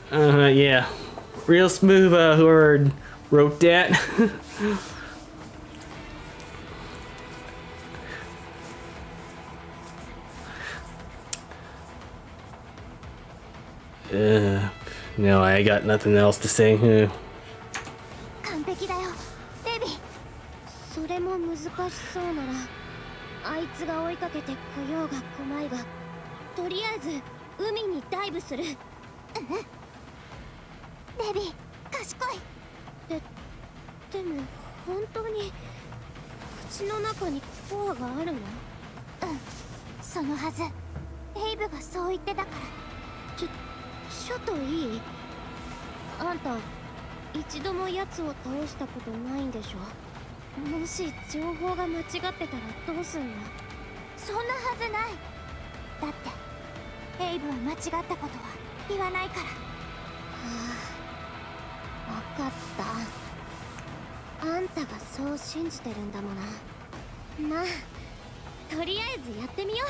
Yeah. Real smooth, whoever wrote that. No, I got nothing else to say. 完璧だよ、レビー。それも難しそうなら、あいつが追いかけてこようが来まいが、とりあえず海にダイブする。レビー、賢い。でも本当に口の中にコアがあるの？そのはず。エイブがそう言ってたから。ちょっといい？あんた一度も奴を倒したことないんでしょ？もし情報が間違ってたらどうすんの？そんなはずない。だってエイブは間違ったことは言わないから。分かった。あんたがそう信じてるんだもんな。まあとりあえずやってみよう。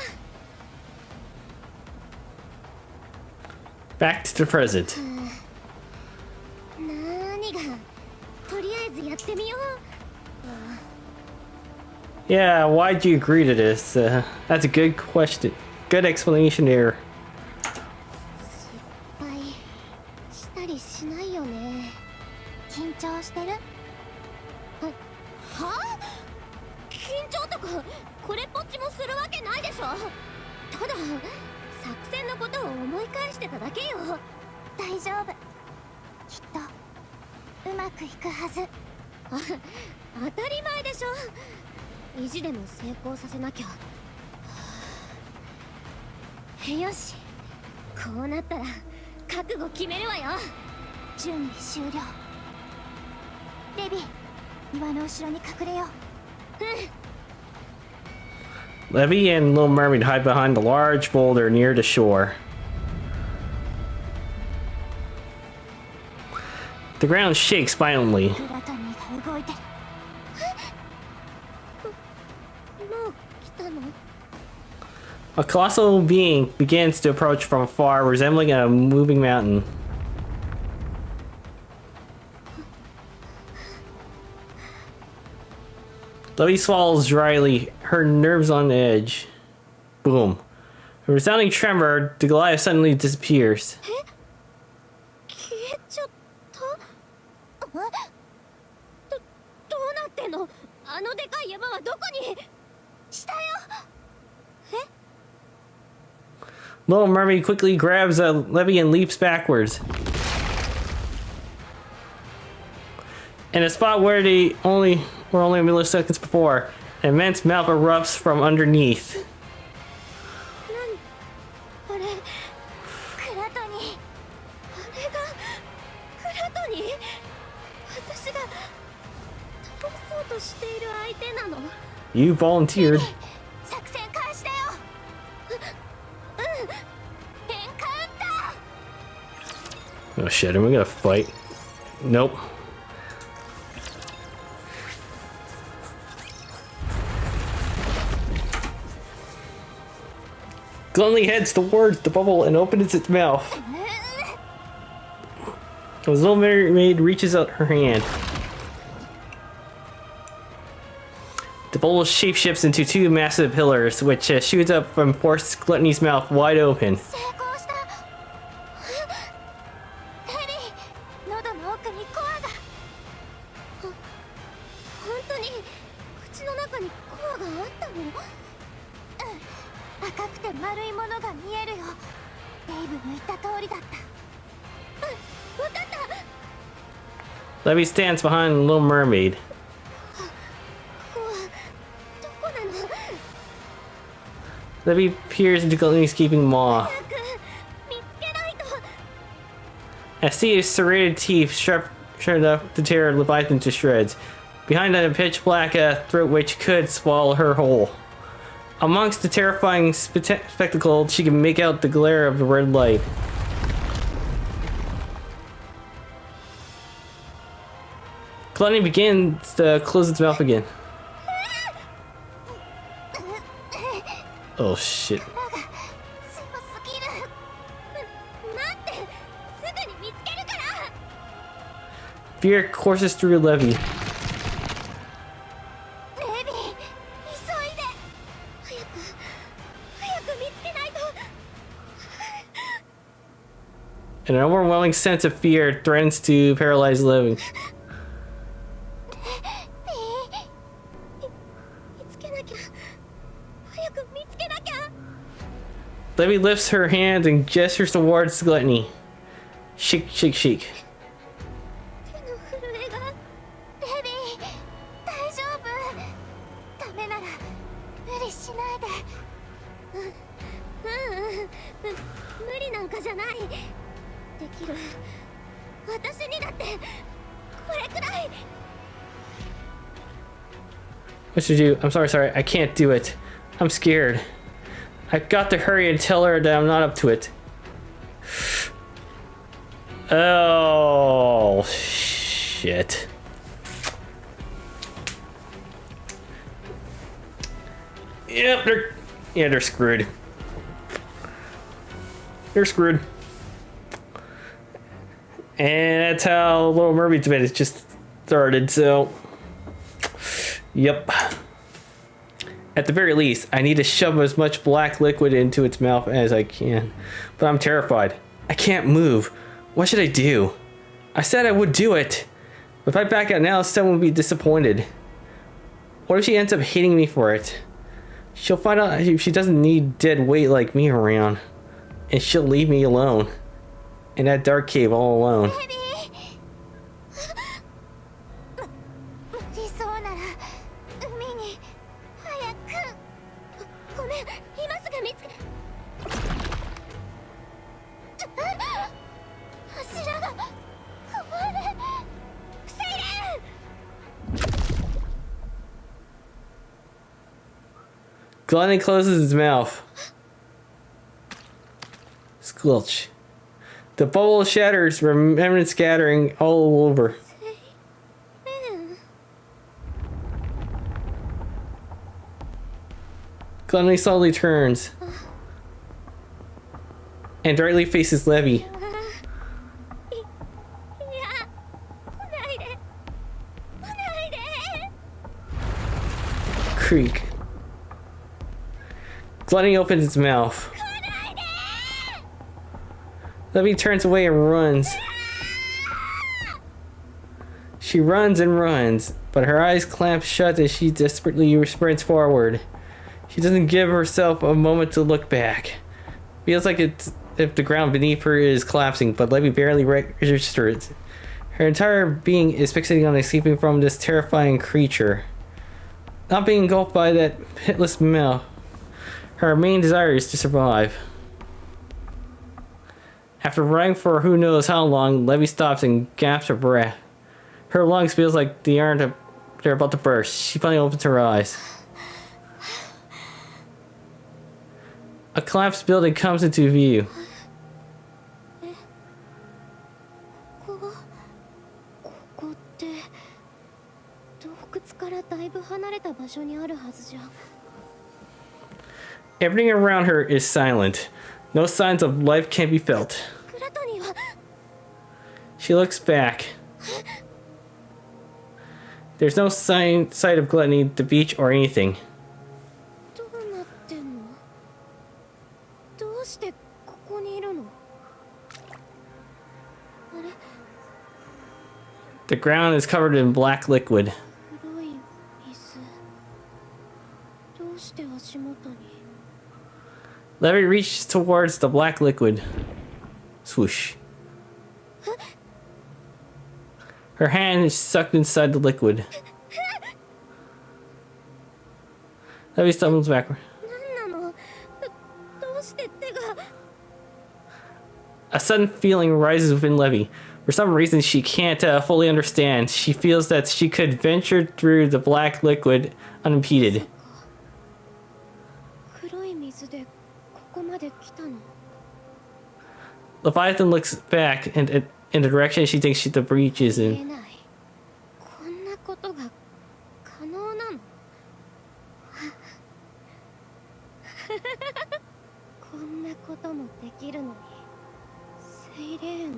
Back to the present. 何がとりあえずやってみよう。 Yeah, why'd you agree to this? That's a good question. Good explanation there. 失敗したりしないよね。緊張してる？はあ？緊張とかこれっぽっちもするわけないでしょ。ただ作戦のことを思い返してただけよ。大丈夫。きっとうまくいくはず。当たり前でしょ。意地でも成功させなきゃ。よし、こうなったら覚悟決めるわよ。準備終了。レビー、岩の後ろに隠れよう。Levy and Little Mermaid hide behind a large boulder near the shore. The ground shakes violently. グラトニーが動いてる。もう来たの？ A colossal being begins to approach from afar, resembling a moving mountain. Levy swallows dryly, her nerves on edge. Boom. A resounding tremor, the Goliath suddenly disappears. 消えちゃった？どうなってんの？あのでかい山はどこに？下よ。 Little Mermaid quickly grabs a Levy and leaps backwards. In a spot where they were only milliseconds before, an immense mouth erupts from underneath. あれ、グラトニー。あれがクラトニー？私が倒そうとしている相手なの？ You volunteered. 作戦開始だよ。エンカウンター。 Oh shit, am I gonna fight? Nope. Gluntly heads towards the bubble and opens its mouth. As Little Mermaid reaches out her hand. The bubble shapeshifts into two massive pillars, which shoots up and forces Gluttony's mouth wide open. 成功した。レビー、喉の奥にコアが。本当に口の中にコアがあったの？赤くて丸いものが見えるよ。デイブの言った通りだった。わかった。 Levy stands behind Little Mermaid. ここはどこなの？ Levy peers into Gluttony's gaping maw. 早く見つけないと。 As Steve's serrated teeth sharp enough to tear Leviathan to shreds. Behind that, a pitch black throat which could swallow her whole. Amongst the terrifying spectacle, she can make out the glare of the red light. Gluttony begins to close its mouth again. Oh shit. 強すぎる。待って、すぐに見つけるから。 Fear courses through Levy. レビー、急いで。早く見つけないと。 And an overwhelming sense of fear threatens to paralyze Levy. 見つけなきゃ。早く見つけなきゃ。 Levy lifts her hand and gestures towards Gluttony. Shake, shake, shake. 手の震えが。レビー、大丈夫。ダメなら無理しないで。無理なんかじゃない。できる。私にだってこれくらい。 What should you do? I'm sorry, I can't do it. I'm scared. I've got to hurry and tell her that I'm not up to it. Oh, shit. Yep, they're screwed. They're screwed. And that's how Little Mermaid's bed just started, so... Yep. At the very least, I need to shove as much black liquid into its mouth as I can. But I'm terrified. I can't move. What should I do? I said I would do it. But if I back out now, someone will be disappointed. What if she ends up hating me for it? She'll find out if she doesn't need dead weight like me around. And she'll leave me alone. In that dark cave all alone. 理想なら海に早く。ごめん、今すぐ見つけ。柱が壊れ。セイレン。 Glennon closes his mouth. Squelch. The bubble shatters, remnants scattering all over. Glennon slowly turns and directly faces Levy. いや、来ないで。来ないで。 Creak. Glennon opens its mouth. Levy turns away and runs. She runs and runs, but her eyes clamp shut as she desperately sprints forward. She doesn't give herself a moment to look back. Feels like it's if the ground beneath her is collapsing, but Levy barely registers. Her entire being is fixating on escaping from this terrifying creature. Not being engulfed by that pitiless mouth. Her main desire is to survive. After running for who knows how long, Levy stops and gasps her breath. Her lungs feels like they're about to burst. She finally opens her eyes. A collapsed building comes into view. ここって洞窟からだいぶ離れた場所にあるはずじゃ。 Everything around her is silent. No signs of life can be felt. グラトニーは。 She looks back. There's no sight of Gluttony, the beach, or anything. どうなってんの？どうしてここにいるの？あれ？ The ground is covered in black liquid. 黒い水。どうして足元に？ Levy reaches towards the black liquid. Swoosh. Her hand is sucked inside the liquid. Levy stumbles backward. 何なの？どうして手が？ A sudden feeling rises within Levy. For some reason she can't fully understand. She feels that she could venture through the black liquid unimpeded. 黒い水でここまで来たの。 Leviathan looks back in the direction she thinks the breach is 見え in. ない。こんなことが可能なの？こんなこともできるのにセイレーンを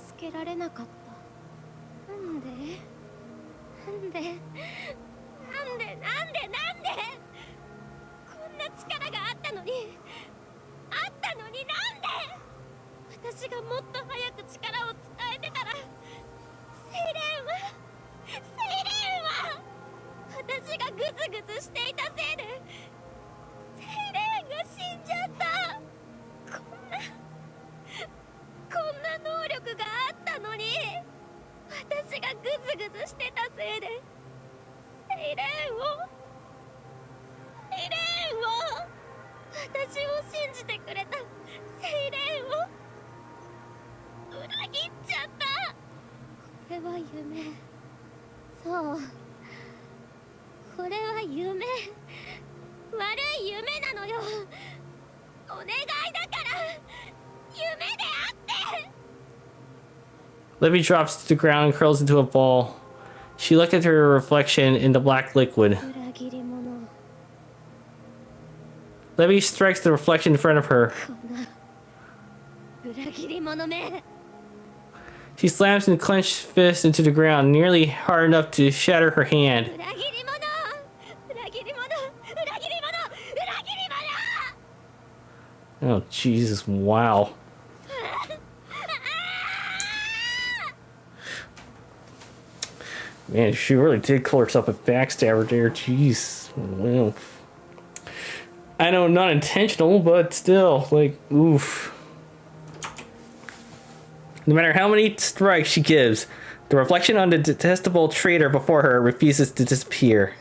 助けられなかった。なんで？なんで？なんで？なんで？なんで？こんな力があったのに、あったのになんで？私がもっと早く力を使えてたら、セイレーンは私がグズグズしていたせいでセイレーンが死んじゃった。こんな能力があったのに、私がグズグズしてたせいでセイレーンを私お願いだから夢であって。 Libby drops to the ground and curls into a ball. She looked at her reflection in the black liquid. 裏切り者。 Libby strikes the reflection in front of her. こんな裏切り者め。 She slams her clenched fist into the ground, nearly hard enough to shatter her hand. 裏切り者。裏切り者。裏切り者。裏切り者。 Oh, Jesus, wow. Man, she really did call herself a backstabber there. Jeez. Wow. I know, not intentional, but still, like, oof. No matter how many strikes she gives, the reflection on the detestable traitor before her refuses to disappear.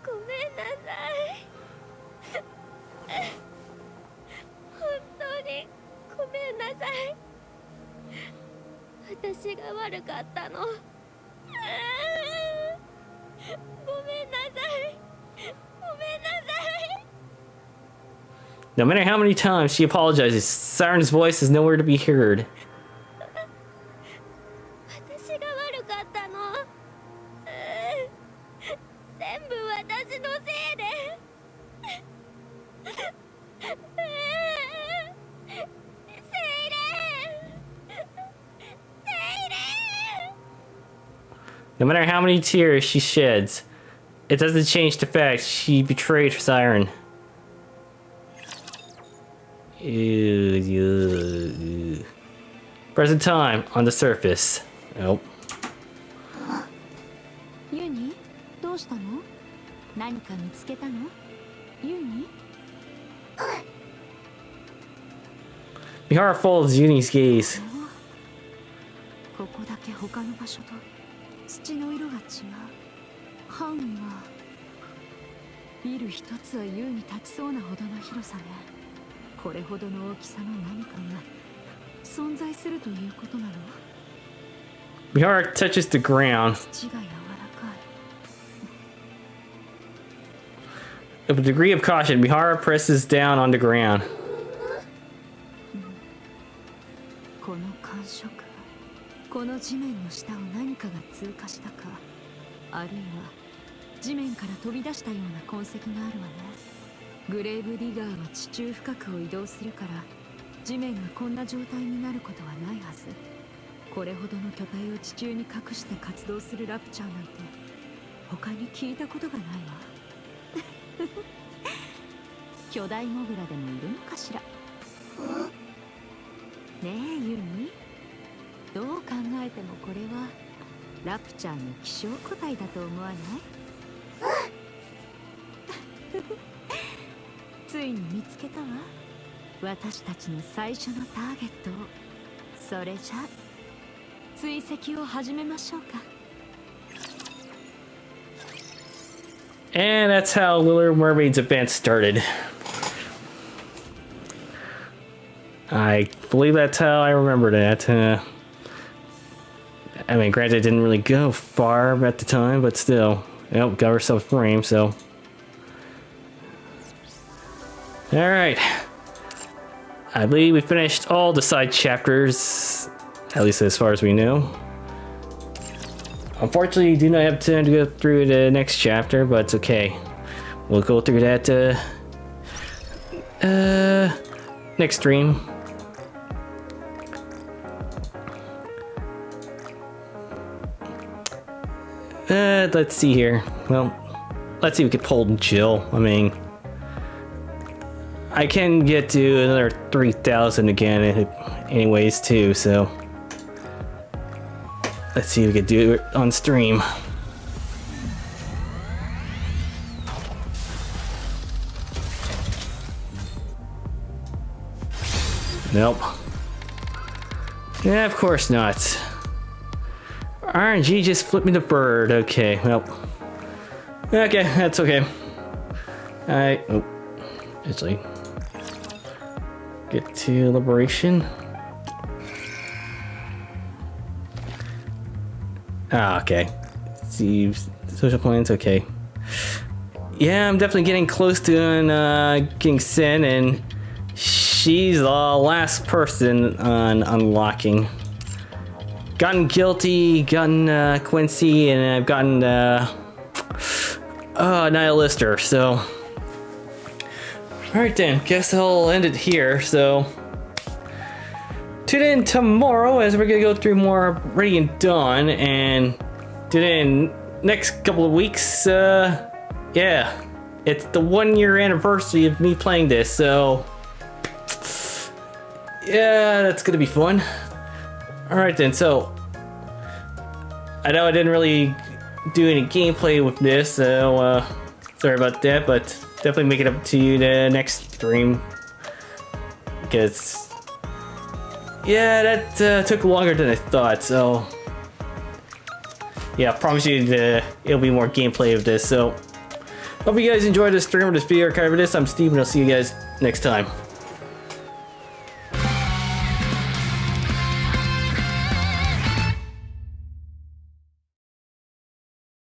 ごめんなさい。本当にごめんなさい。私が悪かったの。ごめんなさい。ごめんなさい。 No matter how many times she apologizes, Siren's voice is nowhere to be heard. 私が悪かったの。全部私のせいで。No matter how many tears she sheds, it doesn't change the fact she betrayed Siren. Present time on the surface. Nope. ユニどうしたの？何か見つけたの？ユニ？ Mihara follows Uni's gaze. ここだけ他の場所と土の色が違う。範囲はビル一つは優に立ちそうなほどの広さね。これほどの大きさの何かが存在するということなの？ Mihara touches the ground. 土が柔らかい。 With a degree of caution, Mihara presses down on the ground. この感触、この地面の下を何かが通過したか、あるいは地面から飛び出したような痕跡があるわね。グレーブディガーは地中深くを移動するから地面がこんな状態になることはないはず。これほどの巨体を地中に隠して活動するラプチャーなんて他に聞いたことがないわ。巨大モグラでもいるのかしら。ねえユニ、どう考えてもこれはラプチャーの希少個体だと思わない？ついに見つけたわ、私たちの最初のターゲットを。それじゃ追跡を始めましょうか。 And that's how Little Mermaid's event started. I believe that's how I remember that. I mean, granted, it didn't really go far at the time, but still. Yep, got herself framed, so. Alright. I believe we finished all the side chapters, at least as far as we know. Unfortunately, you do not have time to go through the next chapter, but it's okay. We'll go through that next stream. Let's see here. Well, let's see if we can pull Jill. I mean, I can get to another 3,000 again anyways too, so let's see if we can do it on stream. Nope. Yeah, of course not. RNG just flipped me the bird. Okay, well. Okay, that's okay. Alright. Oh. Actually. Get to liberation. Ah, okay. See, social plans, okay. yeah, I'm definitely getting close to getting Sin, and she's the last person on unlocking. Gotten Guilty, gotten Quincy, and I've gotten Nihilister, so... Alright then, guess I'll end it here, so... Tune in tomorrow as we're gonna go through more Radiant Dawn, and tune in next couple of weeks, yeah. It's the 1 year anniversary of me playing this, so... Yeah, that's gonna be fun. Alright then, so... I know I didn't really do any gameplay with this, so sorry about that, but definitely make it up to you the next stream. Because... yeah, that took longer than I thought, so... yeah, I promise you it'll be more gameplay of this, so... hope you guys enjoyed this stream or this video archive of this. I'm Steve, and I'll see you guys next time.